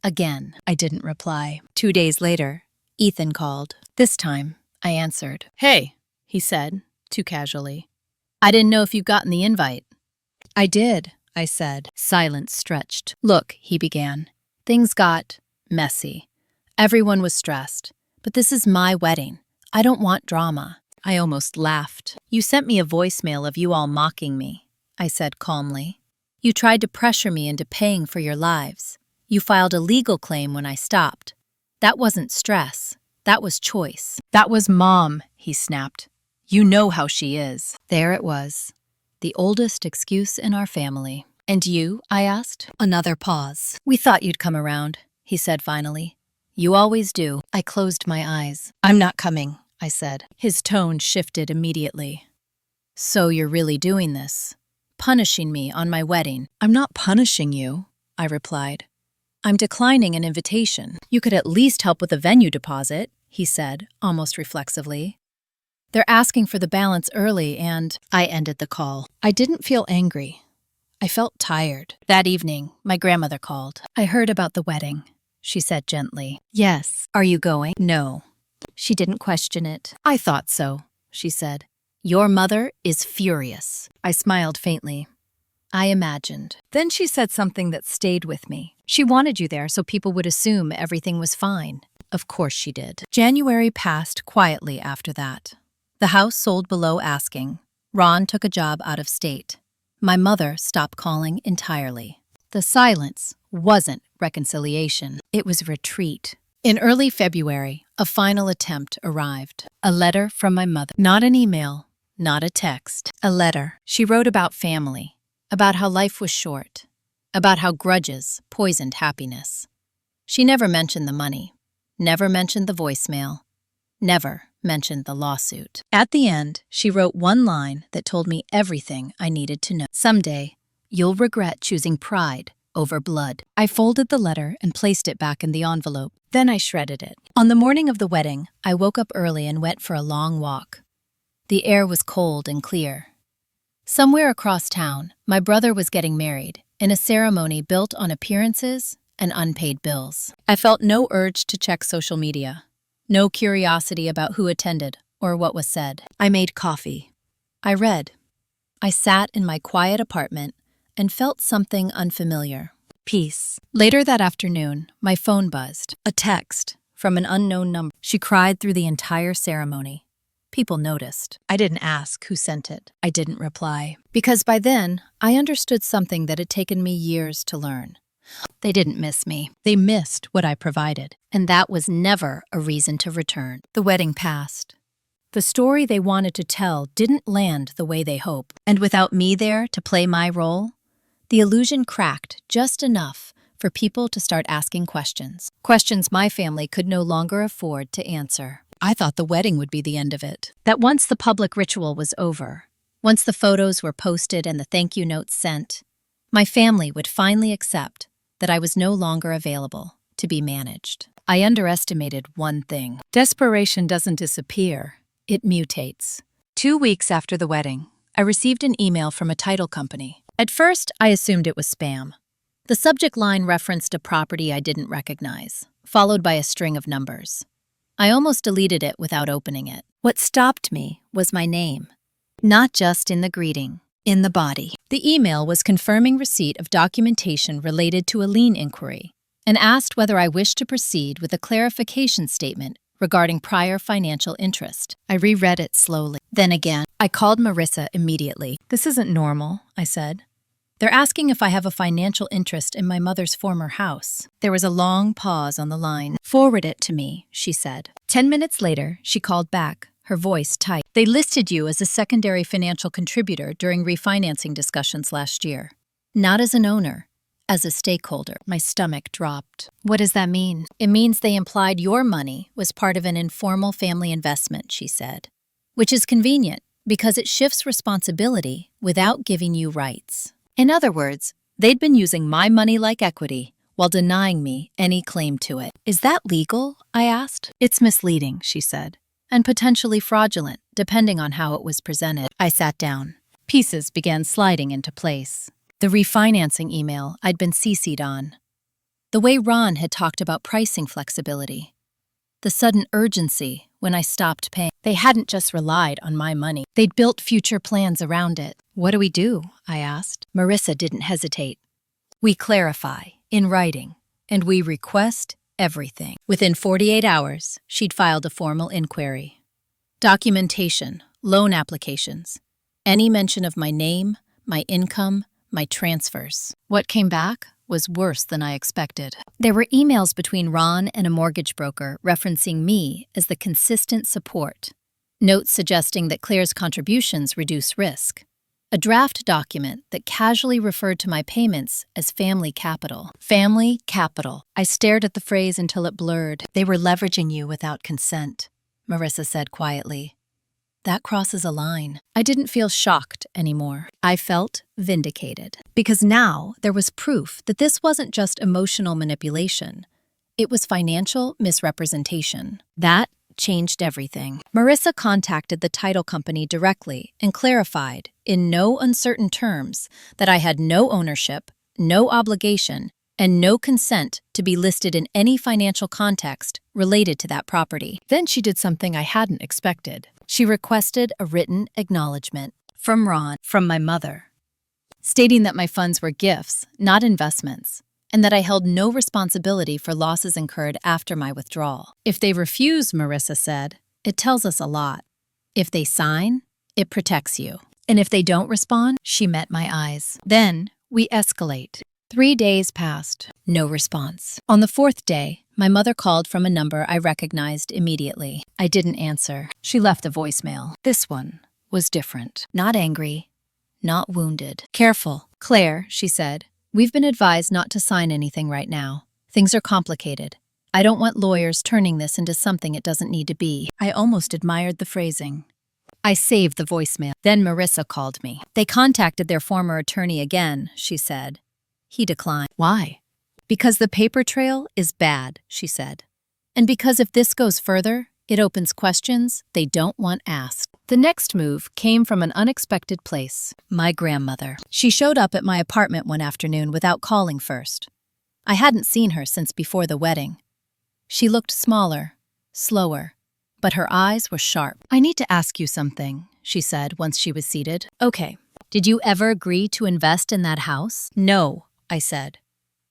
S1: Again, I didn't reply. 2 days later, Ethan called. This time, I answered. "Hey," he said, too casually. "I didn't know if you'd gotten the invite." "I did," I said. Silence stretched. "Look," he began. "Things got messy. Everyone was stressed. But this is my wedding. I don't want drama." I almost laughed. "You sent me a voicemail of you all mocking me," I said calmly. "You tried to pressure me into paying for your lives. You filed a legal claim when I stopped. That wasn't stress. That was choice." "That was Mom," he snapped. "You know how she is." There it was. The oldest excuse in our family. "And you?" I asked. Another pause. "We thought you'd come around," he said finally. "You always do." I closed my eyes. "I'm not coming," I said. His tone shifted immediately. "So you're really doing this? Punishing me on my wedding?" "I'm not punishing you," I replied. "I'm declining an invitation. You could at least help with a venue deposit," he said, almost reflexively. "They're asking for the balance early and—" I ended the call. I didn't feel angry. I felt tired. That evening, my grandmother called. "I heard about the wedding," she said gently. "Yes. Are you going?" "No." She didn't question it. "I thought so," she said. "Your mother is furious." I smiled faintly. I imagined. Then she said something that stayed with me. She wanted you there so people would assume everything was fine. Of course she did. January passed quietly after that. The house sold below asking. Ron took a job out of state. My mother stopped calling entirely. The silence wasn't reconciliation. It was retreat. In early February, a final attempt arrived. A letter from my mother. Not an email, not a text. A letter. She wrote about family, about how life was short, about how grudges poisoned happiness. She never mentioned the money, never mentioned the voicemail, never mentioned the lawsuit. At the end, she wrote one line that told me everything I needed to know. "Someday, you'll regret choosing pride over blood." I folded the letter and placed it back in the envelope. Then I shredded it. On the morning of the wedding, I woke up early and went for a long walk. The air was cold and clear. Somewhere across town, my brother was getting married, in a ceremony built on appearances and unpaid bills. I felt no urge to check social media, no curiosity about who attended or what was said. I made coffee. I read. I sat in my quiet apartment and felt something unfamiliar. Peace. Later that afternoon, my phone buzzed. A text from an unknown number. She cried through the entire ceremony. People noticed. I didn't ask who sent it. I didn't reply. Because by then, I understood something that had taken me years to learn. They didn't miss me. They missed what I provided. And that was never a reason to return. The wedding passed. The story they wanted to tell didn't land the way they hoped. And without me there to play my role, the illusion cracked just enough for people to start asking questions. Questions my family could no longer afford to answer. I thought the wedding would be the end of it. That once the public ritual was over, once the photos were posted and the thank you notes sent, My family would finally accept that I was no longer available to be managed. I underestimated one thing. Desperation doesn't disappear, it mutates. 2 weeks after the wedding, I received an email from a title company. At first, I assumed it was spam. The subject line referenced a property I didn't recognize, followed by a string of numbers. I almost deleted it without opening it. What stopped me was my name. Not just in the greeting, in the body. The email was confirming receipt of documentation related to a lien inquiry and asked whether I wished to proceed with a clarification statement regarding prior financial interest. I reread it slowly. Then again, I called Marissa immediately. "This isn't normal," I said. "They're asking if I have a financial interest in my mother's former house." There was a long pause on the line. "Forward it to me," she said. 10 minutes later, she called back, her voice tight. "They listed you as a secondary financial contributor during refinancing discussions last year. Not as an owner, as a stakeholder." My stomach dropped. "What does that mean?" "It means they implied your money was part of an informal family investment," she said. "Which is convenient because it shifts responsibility without giving you rights." In other words, they'd been using my money like equity while denying me any claim to it. "Is that legal?" I asked. "It's misleading," she said, "and potentially fraudulent, depending on how it was presented." I sat down. Pieces began sliding into place. The refinancing email I'd been CC'd on. The way Ron had talked about pricing flexibility. The sudden urgency when I stopped paying. They hadn't just relied on my money. They'd built future plans around it. "What do we do?" I asked. Marissa didn't hesitate. "We clarify, in writing, and we request everything." Within 48 hours, she'd filed a formal inquiry. Documentation, loan applications, any mention of my name, my income, my transfers. What came back was worse than I expected. There were emails between Ron and a mortgage broker referencing me as the consistent support. Notes suggesting that Claire's contributions reduce risk. A draft document that casually referred to my payments as family capital. Family capital. I stared at the phrase until it blurred. "They were leveraging you without consent," Marissa said quietly. "That crosses a line." I didn't feel shocked anymore. I felt vindicated. Because now there was proof that this wasn't just emotional manipulation. It was financial misrepresentation. That changed everything. Marissa contacted the title company directly and clarified, in no uncertain terms, that I had no ownership, no obligation, and no consent to be listed in any financial context related to that property. Then she did something I hadn't expected. She requested a written acknowledgement from Ron, from my mother, stating that my funds were gifts, not investments, and that I held no responsibility for losses incurred after my withdrawal. If they refuse, Marissa said, it tells us a lot. If they sign, it protects you. And if they don't respond, she met my eyes. Then we escalate. 3 days passed. No response. On the 4th day, my mother called from a number I recognized immediately. I didn't answer. She left a voicemail. This one was different. Not angry, not wounded. "Careful, Claire," she said. "We've been advised not to sign anything right now. Things are complicated. I don't want lawyers turning this into something it doesn't need to be." I almost admired the phrasing. I saved the voicemail. Then Marissa called me. "They contacted their former attorney again," she said. He declined. "Why?" "Because the paper trail is bad," she said. "And because if this goes further, it opens questions they don't want asked." The next move came from an unexpected place. My grandmother. She showed up at my apartment one afternoon without calling first. I hadn't seen her since before the wedding. She looked smaller, slower, but her eyes were sharp. "I need to ask you something," she said once she was seated. "Okay. Did you ever agree to invest in that house?" "No," I said.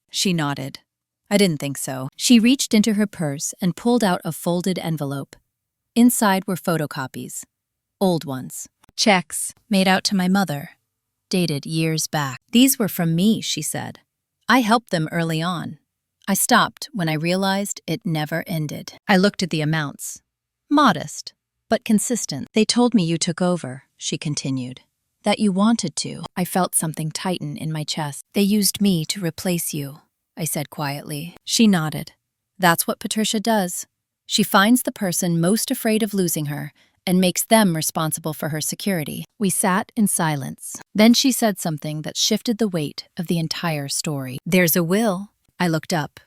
S1: She nodded. I didn't think so. She reached into her purse and pulled out a folded envelope. Inside were photocopies. Old ones. Checks made out to my mother. Dated years back. "These were from me," she said. "I helped them early on." I stopped when I realized it never ended. I looked at the amounts. Modest, but consistent. "They told me you took over," she continued. "That you wanted to." I felt something tighten in my chest. "They used me to replace you," I said quietly. She nodded. "That's what Patricia does. She finds the person most afraid of losing her and makes them responsible for her security. We sat in silence. Then she said something that shifted the weight of the entire story. "There's a will." I looked up.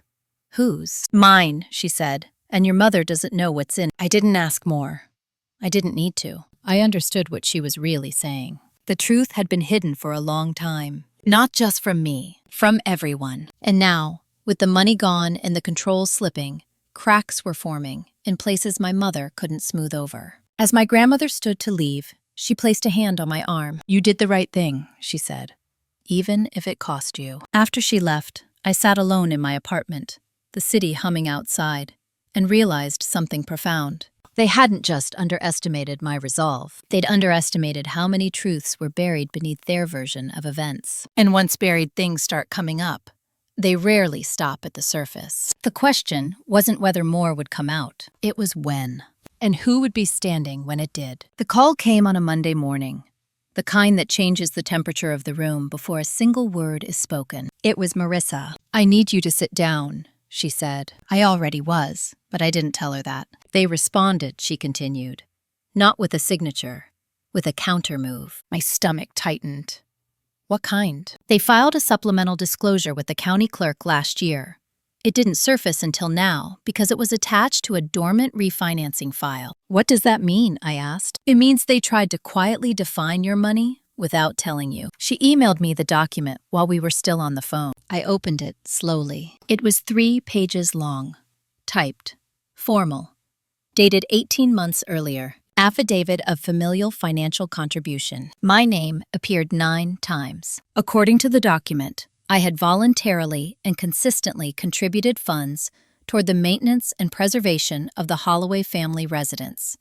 S1: "Whose?" "Mine," she said, "and your mother doesn't know what's in." I didn't ask more. I didn't need to. I understood what she was really saying. The truth had been hidden for a long time. Not just from me, from everyone. And now, with the money gone and the controls slipping, cracks were forming in places my mother couldn't smooth over. As my grandmother stood to leave, she placed a hand on my arm. "You did the right thing," she said, "even if it cost you." After she left, I sat alone in my apartment, the city humming outside, and realized something profound. They hadn't just underestimated my resolve. They'd underestimated how many truths were buried beneath their version of events. And once buried things start coming up, they rarely stop at the surface. The question wasn't whether more would come out. It was when. And who would be standing when it did. The call came on a Monday morning, the kind that changes the temperature of the room before a single word is spoken. It was Marissa. "I need you to sit down," she said. I already was, but I didn't tell her that. "They responded," she continued. "Not with a signature, with a counter-move." My stomach tightened. "What kind?" "They filed a supplemental disclosure with the county clerk last year. It didn't surface until now because it was attached to a dormant refinancing file." "What does that mean?" I asked. "It means they tried to quietly define your money without telling you." She emailed me the document while we were still on the phone. I opened it slowly. It was 3 pages long, typed, formal, dated 18 months earlier. Affidavit of Familial Financial Contribution. My name appeared 9 times. According to the document, I had voluntarily and consistently contributed funds toward the maintenance and preservation of the Holloway family residence,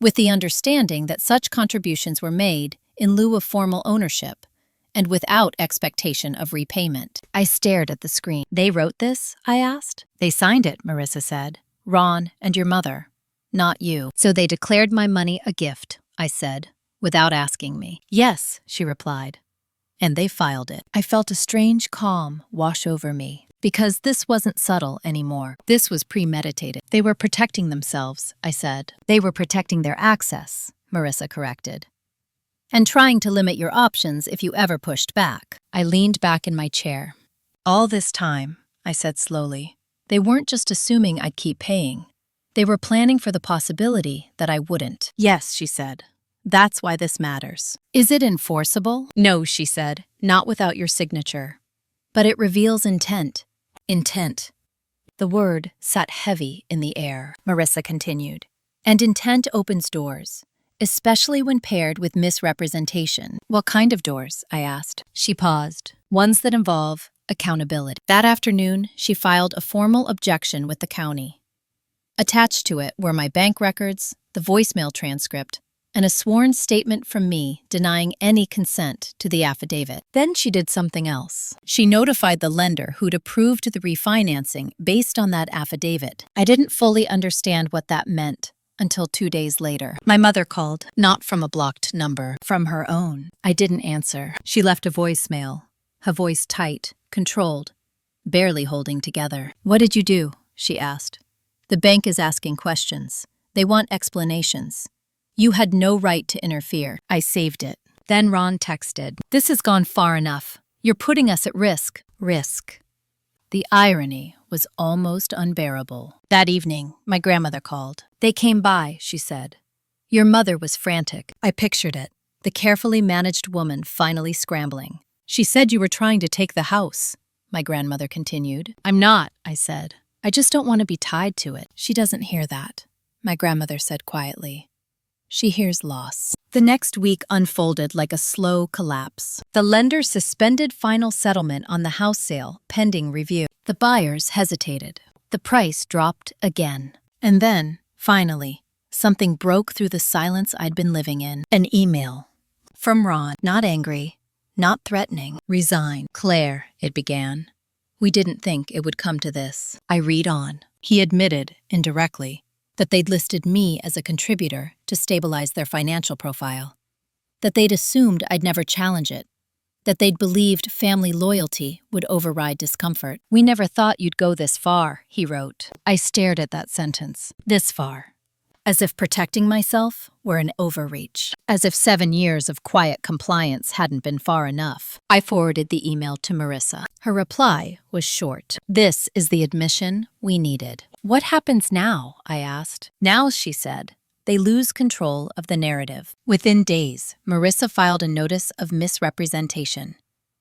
S1: with the understanding that such contributions were made in lieu of formal ownership and without expectation of repayment. I stared at the screen. "They wrote this?" I asked. "They signed it," Marissa said. "Ron and your mother, not you." "So they declared my money a gift," I said, without asking me. "Yes," she replied. "And they filed it." I felt a strange calm wash over me, because this wasn't subtle anymore. This was premeditated. "They were protecting themselves," I said. "They were protecting their access," Marissa corrected. "And trying to limit your options if you ever pushed back." I leaned back in my chair. "All this time," I said slowly, "they weren't just assuming I'd keep paying. They were planning for the possibility that I wouldn't." "Yes," she said. "That's why this matters." "Is it enforceable?" "No," she said, "not without your signature. But it reveals intent." Intent. The word sat heavy in the air, Marissa continued. "And intent opens doors, especially when paired with misrepresentation." "What kind of doors?" I asked. She paused. "Ones that involve accountability." That afternoon, she filed a formal objection with the county. Attached to it were my bank records, the voicemail transcript, and a sworn statement from me denying any consent to the affidavit. Then she did something else. She notified the lender who'd approved the refinancing based on that affidavit. I didn't fully understand what that meant until 2 days later. My mother called, not from a blocked number, from her own. I didn't answer. She left a voicemail, her voice tight, controlled, barely holding together. "What did you do?" she asked. "The bank is asking questions. They want explanations. You had no right to interfere." I saved it. Then Ron texted, "This has gone far enough. You're putting us at risk." Risk. The irony was almost unbearable. That evening, my grandmother called. "They came by," she said. "Your mother was frantic." I pictured it, the carefully managed woman finally scrambling. "She said you were trying to take the house," my grandmother continued. "I'm not," I said. "I just don't want to be tied to it." "She doesn't hear that," my grandmother said quietly. "She hears loss." The next week unfolded like a slow collapse. The lender suspended final settlement on the house sale, pending review. The buyers hesitated. The price dropped again. And then, finally, something broke through the silence I'd been living in. An email. From Ron. Not angry, not threatening. "Resign. Claire," it began. "We didn't think it would come to this." I read on. He admitted, indirectly, that they'd listed me as a contributor to stabilize their financial profile, that they'd assumed I'd never challenge it, that they'd believed family loyalty would override discomfort. "We never thought you'd go this far," he wrote. I stared at that sentence. This far. as if protecting myself were an overreach, as if 7 years of quiet compliance hadn't been far enough. I forwarded the email to Marissa. Her reply was short. This is the admission we needed. What happens now? I asked. Now, she said, they lose control of the narrative. Within days, Marissa filed a notice of misrepresentation.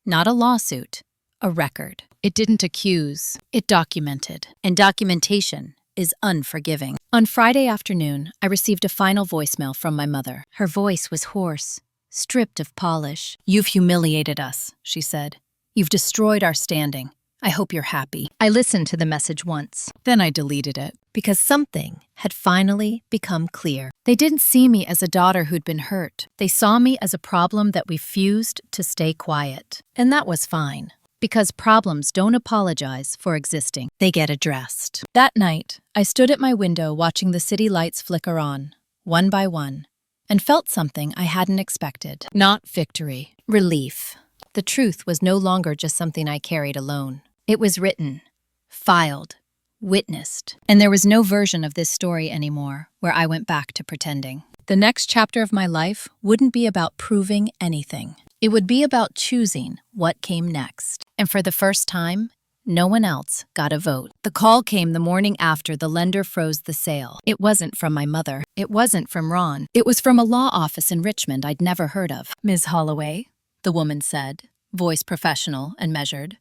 S1: Not a lawsuit, a record. It didn't accuse, it documented. And documentation is unforgiving. On Friday afternoon, I received a final voicemail from my mother. Her voice was hoarse, stripped of polish. "You've humiliated us," she said. "You've destroyed our standing. I hope you're happy." I listened to the message once, then I deleted it, because something had finally become clear. They didn't see me as a daughter who'd been hurt. They saw me as a problem that refused to stay quiet. And that was fine, because problems don't apologize for existing. They get addressed. That night, I stood at my window watching the city lights flicker on, one by one, and felt something I hadn't expected. Not victory, relief. The truth was no longer just something I carried alone. It was written, filed, witnessed. And there was no version of this story anymore where I went back to pretending. The next chapter of my life wouldn't be about proving anything. It would be about choosing what came next. And for the first time, no one else got a vote. The call came the morning after the lender froze the sale. It wasn't from my mother. It wasn't from Ron. It was from a law office in Richmond I'd never heard of. "Ms. Holloway," the woman said, voice professional and measured.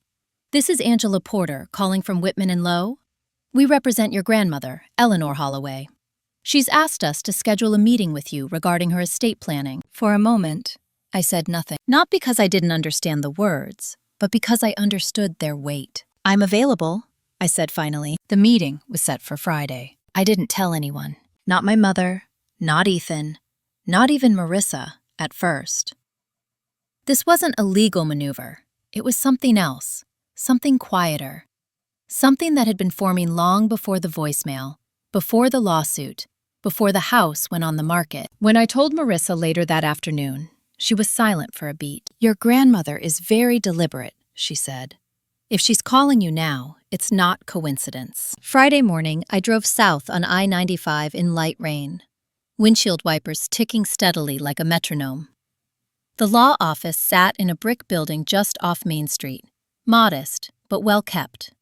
S1: "This is Angela Porter calling from Whitman and Lowe. We represent your grandmother, Eleanor Holloway. She's asked us to schedule a meeting with you regarding her estate planning." For a moment, I said nothing. Not because I didn't understand the words, but because I understood their weight. "I'm available," I said finally. The meeting was set for Friday. I didn't tell anyone. Not my mother, not Ethan, not even Marissa at first. This wasn't a legal maneuver. It was something else, something quieter. Something that had been forming long before the voicemail, before the lawsuit, before the house went on the market. When I told Marissa later that afternoon, she was silent for a beat. "Your grandmother is very deliberate," she said. "If she's calling you now, it's not coincidence." Friday morning, I drove south on I-95 in light rain, windshield wipers ticking steadily like a metronome. The law office sat in a brick building just off Main Street, modest but well kept.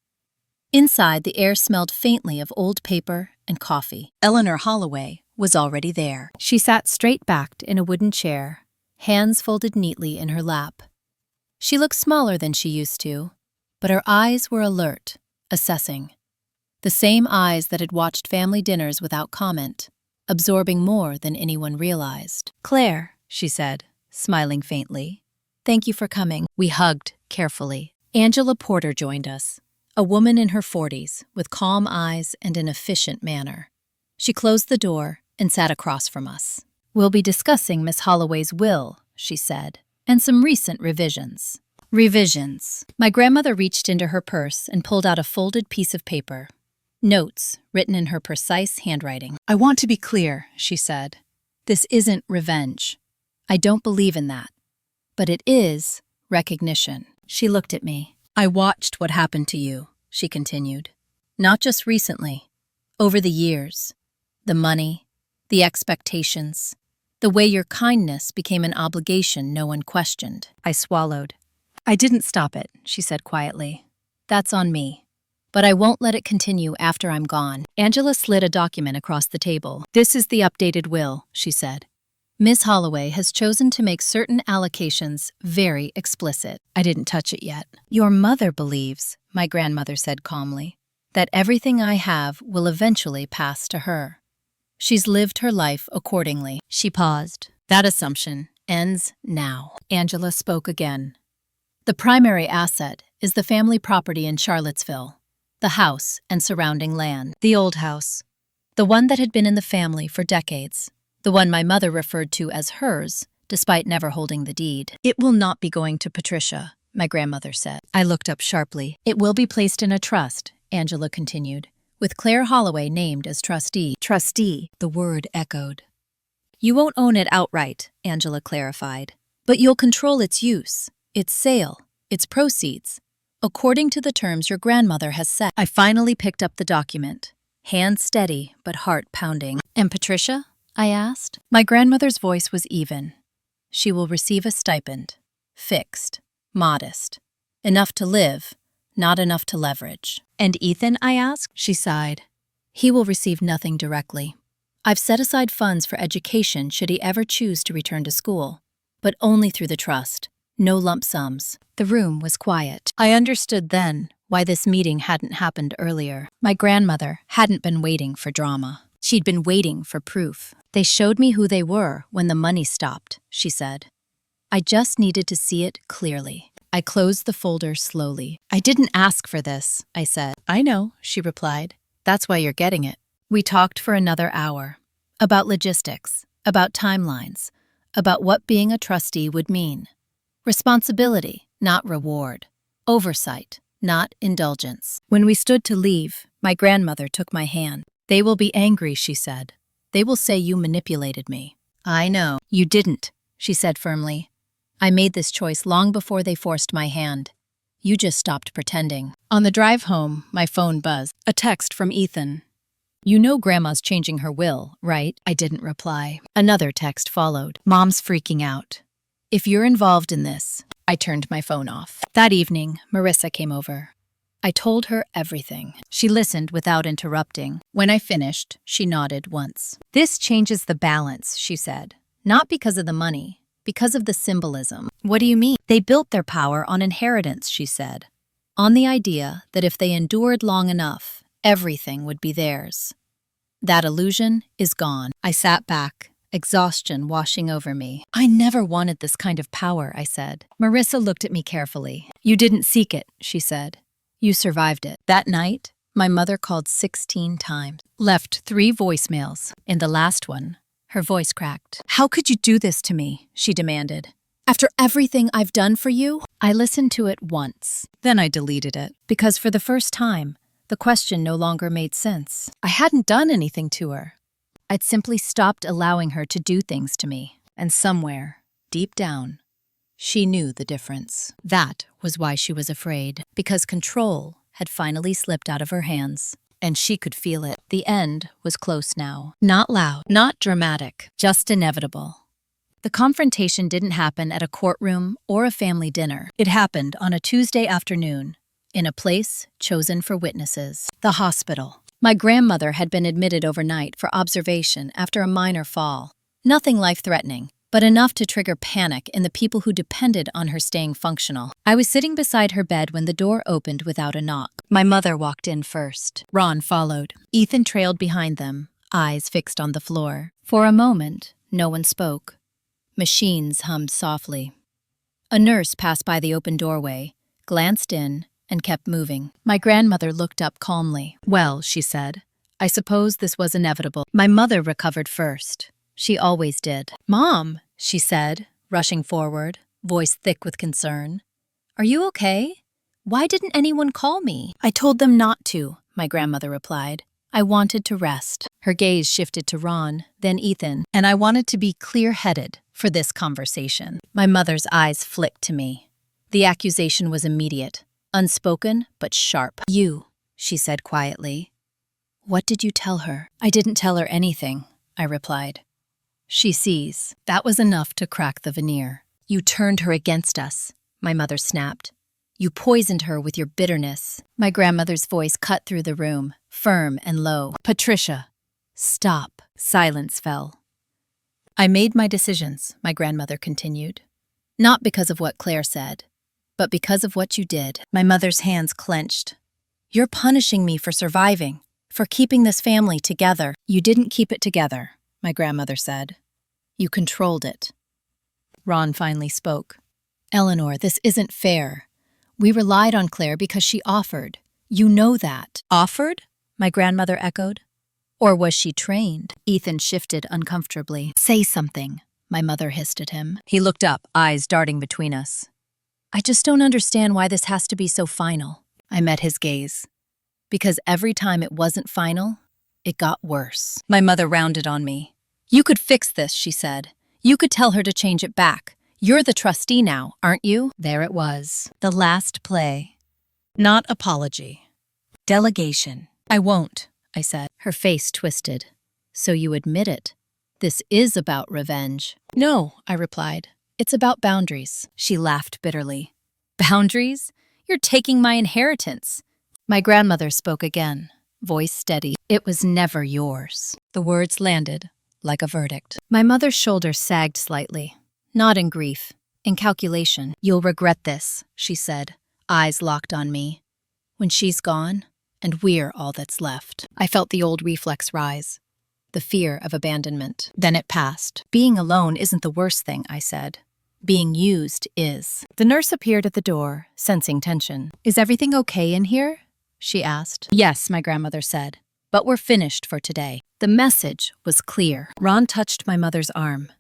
S1: Inside, the air smelled faintly of old paper and coffee. Eleanor Holloway was already there. She sat straight-backed in a wooden chair, hands folded neatly in her lap. She looked smaller than she used to, but her eyes were alert, assessing. The same eyes that had watched family dinners without comment, absorbing more than anyone realized. "Claire," she said, smiling faintly. "Thank you for coming." We hugged carefully. Angela Porter joined us, a woman in her 40s with calm eyes and an efficient manner. She closed the door and sat across from us. "We'll be discussing Miss Holloway's will," she said, "and some recent revisions." Revisions. My grandmother reached into her purse and pulled out a folded piece of paper. Notes written in her precise handwriting. "I want to be clear," she said. "This isn't revenge. I don't believe in that. But it is recognition." She looked at me. "I watched what happened to you," she continued. "Not just recently. Over the years. The money, the expectations, the way your kindness became an obligation no one questioned." I swallowed. "I didn't stop it," she said quietly. "That's on me. But I won't let it continue after I'm gone." Angela slid a document across the table. "This is the updated will," she said. "Miss Holloway has chosen to make certain allocations very explicit." I didn't touch it yet. "Your mother believes," my grandmother said calmly, "that everything I have will eventually pass to her. She's lived her life accordingly." She paused. "That assumption ends now." Angela spoke again. "The primary asset is the family property in Charlottesville, the house and surrounding land. The old house, the one that had been in the family for decades, the one my mother referred to as hers, despite never holding the deed. It will not be going to Patricia," my grandmother said. I looked up sharply. "It will be placed in a trust," Angela continued, "with Claire Holloway named as trustee." "Trustee," the word echoed. "You won't own it outright," Angela clarified, "but you'll control its use, its sale, its proceeds, according to the terms your grandmother has set." I finally picked up the document. hand steady but heart pounding. "And Patricia?" I asked. My grandmother's voice was even. "She will receive a stipend. Fixed. Modest. Enough to live, not enough to leverage." "And Ethan?" I asked. She sighed. "He will receive nothing directly. I've set aside funds for education should he ever choose to return to school, but only through the trust. No lump sums." The room was quiet. I understood then why this meeting hadn't happened earlier. My grandmother hadn't been waiting for drama. She'd been waiting for proof. "They showed me who they were when the money stopped," she said. "I just needed to see it clearly." I closed the folder slowly. "I didn't ask for this," I said. "I know," she replied. "That's why you're getting it." We talked for another hour. About logistics, about timelines, about what being a trustee would mean. Responsibility, not reward. Oversight, not indulgence. When we stood to leave, my grandmother took my hand. "They will be angry," she said. "They will say you manipulated me." "I know." "You didn't," she said firmly. "I made this choice long before they forced my hand. You just stopped pretending." On the drive home, my phone buzzed. A text from Ethan. "You know Grandma's changing her will, right?" I didn't reply. Another text followed. "Mom's freaking out. If you're involved in this." I turned my phone off. That evening, Marissa came over. I told her everything. She listened without interrupting. When I finished, she nodded once. "This changes the balance," she said. "Not because of the money, because of the symbolism." "What do you mean?" "They built their power on inheritance," she said. "On the idea that if they endured long enough, everything would be theirs. That illusion is gone." I sat back, exhaustion washing over me. "I never wanted this kind of power," I said. Marissa looked at me carefully. "You didn't seek it," she said. "You survived it." That night, my mother called 16 times, left 3 voicemails. In the last one, her voice cracked. "How could you do this to me?" she demanded. "After everything I've done for you?" I listened to it once. Then I deleted it, because for the first time, the question no longer made sense. I hadn't done anything to her. I'd simply stopped allowing her to do things to me. And somewhere, deep down, she knew the difference. That was why she was afraid, because control had finally slipped out of her hands, and she could feel it. The end was close now. Not loud, not dramatic, just inevitable. The confrontation didn't happen at a courtroom or a family dinner. It happened on a Tuesday afternoon, in a place chosen for witnesses, the hospital. My grandmother had been admitted overnight for observation after a minor fall. Nothing life-threatening, but enough to trigger panic in the people who depended on her staying functional. I was sitting beside her bed when the door opened without a knock. My mother walked in first. Ron followed. Ethan trailed behind them, eyes fixed on the floor. For a moment, no one spoke. Machines hummed softly. A nurse passed by the open doorway, glanced in, and kept moving. My grandmother looked up calmly. "Well," she said, "I suppose this was inevitable." My mother recovered first. She always did. "Mom," she said, rushing forward, voice thick with concern. "Are you okay? Why didn't anyone call me?" "I told them not to," my grandmother replied. "I wanted to rest." Her gaze shifted to Ron, then Ethan, and I wanted to be clear-headed for this conversation. My mother's eyes flicked to me. The accusation was immediate. Unspoken, but sharp. "You," she said quietly. "What did you tell her?" "I didn't tell her anything," I replied. "She sees." That was enough to crack the veneer. "You turned her against us," my mother snapped. "You poisoned her with your bitterness." My grandmother's voice cut through the room, firm and low. "Patricia, stop." Silence fell. "I made my decisions," my grandmother continued. "Not because of what Claire said, but because of what you did." My mother's hands clenched. "You're punishing me for surviving, for keeping this family together." "You didn't keep it together," my grandmother said. "You controlled it." Ron finally spoke. "Eleanor, this isn't fair. We relied on Claire because she offered. You know that." "Offered?" my grandmother echoed. "Or was she trained?" Ethan shifted uncomfortably. "Say something," my mother hissed at him. He looked up, eyes darting between us. "I just don't understand why this has to be so final." I met his gaze. "Because every time it wasn't final, it got worse." My mother rounded on me. "You could fix this," she said. "You could tell her to change it back. You're the trustee now, aren't you?" There it was. The last play. Not apology. Delegation. "I won't," I said. Her face twisted. So you admit it. This is about revenge. No, I replied. It's about boundaries. She laughed bitterly. Boundaries? You're taking my inheritance. My grandmother spoke again, voice steady. It was never yours. The words landed like a verdict. My mother's shoulders sagged slightly, not in grief, in calculation. You'll regret this, she said, eyes locked on me. When she's gone, and we're all that's left. I felt the old reflex rise, the fear of abandonment. Then it passed. Being alone isn't the worst thing, I said. Being used is. The nurse appeared at the door, sensing tension. Is everything okay in here? She asked. Yes, my grandmother said, but we're finished for today. The message was clear. Ron touched my mother's arm.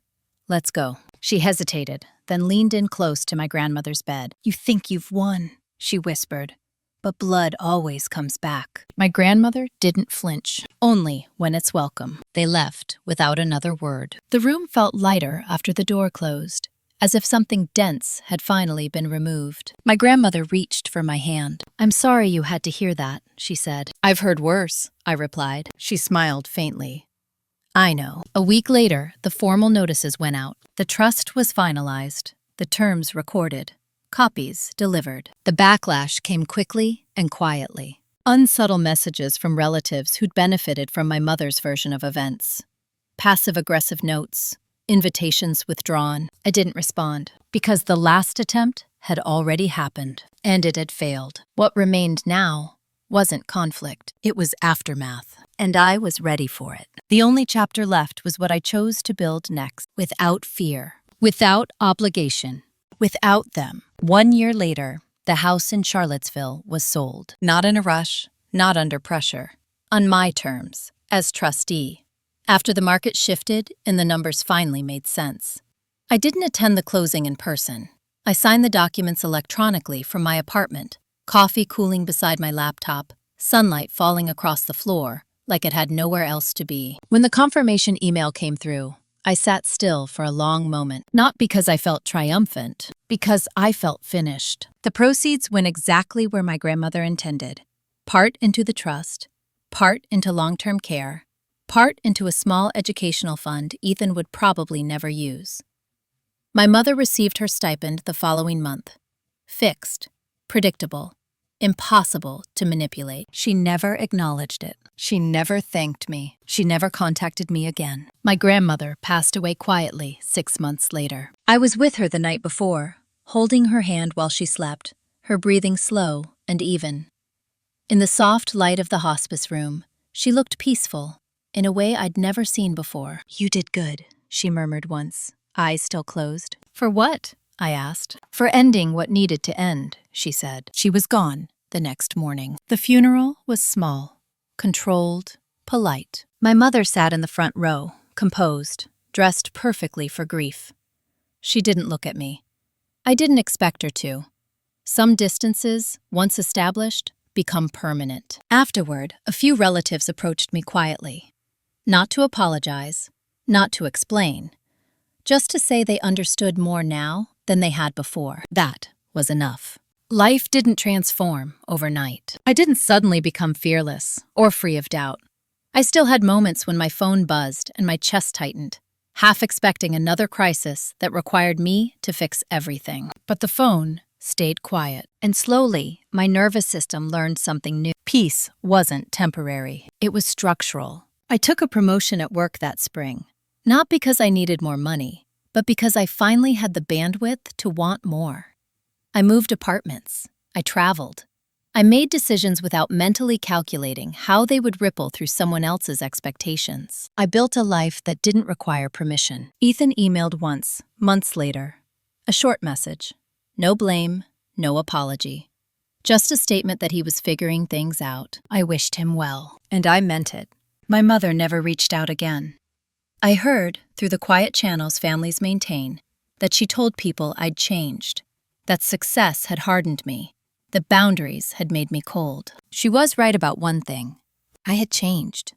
S1: Let's go. She hesitated, then leaned in close to my grandmother's bed. You think you've won, she whispered, but blood always comes back. My grandmother didn't flinch, only when it's welcome. They left without another word. The room felt lighter after the door closed, as if something dense had finally been removed. My grandmother reached for my hand. I'm sorry you had to hear that, she said. I've heard worse, I replied. She smiled faintly. I know. A week later, the formal notices went out. The trust was finalized, the terms recorded, copies delivered. The backlash came quickly and quietly. Unsubtle messages from relatives who'd benefited from my mother's version of events. Passive-aggressive notes, invitations withdrawn. I didn't respond, because the last attempt had already happened, and it had failed. What remained now wasn't conflict, it was aftermath, and I was ready for it. The only chapter left was what I chose to build next, without fear, without obligation, without them. 1 year later, the house in Charlottesville was sold. Not in a rush, not under pressure. On my terms, as trustee. After the market shifted and the numbers finally made sense. I didn't attend the closing in person. I signed the documents electronically from my apartment, coffee cooling beside my laptop, sunlight falling across the floor like it had nowhere else to be. When the confirmation email came through, I sat still for a long moment, not because I felt triumphant, because I felt finished. The proceeds went exactly where my grandmother intended. Part into the trust, part into long-term care, part into a small educational fund Ethan would probably never use. My mother received her stipend the following month. Fixed, predictable, impossible to manipulate. She never acknowledged it. She never thanked me. She never contacted me again. My grandmother passed away quietly 6 months later. I was with her the night before, holding her hand while she slept, her breathing slow and even. In the soft light of the hospice room, she looked peaceful, in a way I'd never seen before. You did good, she murmured once, eyes still closed. For what? I asked. For ending what needed to end, she said. She was gone the next morning. The funeral was small, controlled, polite. My mother sat in the front row, composed, dressed perfectly for grief. She didn't look at me. I didn't expect her to. Some distances, once established, become permanent. Afterward, a few relatives approached me quietly. Not to apologize, not to explain, just to say they understood more now than they had before. That was enough. Life didn't transform overnight. I didn't suddenly become fearless or free of doubt. I still had moments when my phone buzzed and my chest tightened, half expecting another crisis that required me to fix everything. But the phone stayed quiet, and slowly, my nervous system learned something new. Peace wasn't temporary. It was structural. I took a promotion at work that spring, not because I needed more money, but because I finally had the bandwidth to want more. I moved apartments. I traveled. I made decisions without mentally calculating how they would ripple through someone else's expectations. I built a life that didn't require permission. Ethan emailed once, months later. A short message. No blame, no apology. Just a statement that he was figuring things out. I wished him well, and I meant it. My mother never reached out again. I heard, through the quiet channels families maintain, that she told people I'd changed, that success had hardened me, that boundaries had made me cold. She was right about one thing. I had changed.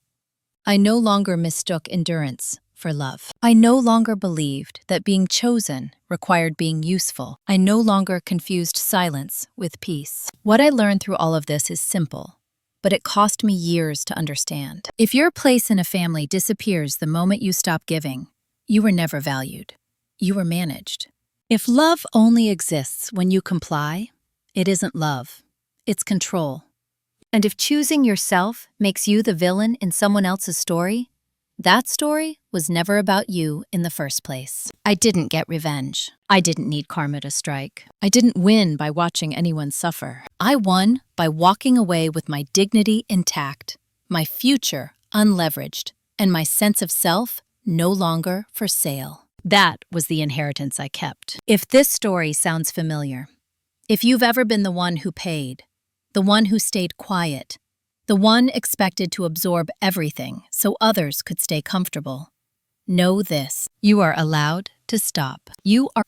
S1: I no longer mistook endurance for love. I no longer believed that being chosen required being useful. I no longer confused silence with peace. What I learned through all of this is simple. but it cost me years to understand. If your place in a family disappears the moment you stop giving, you were never valued. You were managed. If love only exists when you comply, it isn't love. It's control. And if choosing yourself makes you the villain in someone else's story, that story was never about you in the first place. I didn't get revenge. I didn't need karma to strike. I didn't win by watching anyone suffer. I won by walking away with my dignity intact, my future unleveraged, and my sense of self no longer for sale. That was the inheritance I kept. If this story sounds familiar, if you've ever been the one who paid, the one who stayed quiet, the one expected to absorb everything so others could stay comfortable, know this: you are allowed to stop.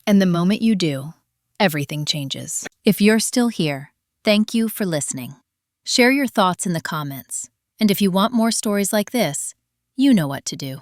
S1: And the moment you do, everything changes. If you're still here, thank you for listening. Share your thoughts in the comments. And if you want more stories like this, you know what to do.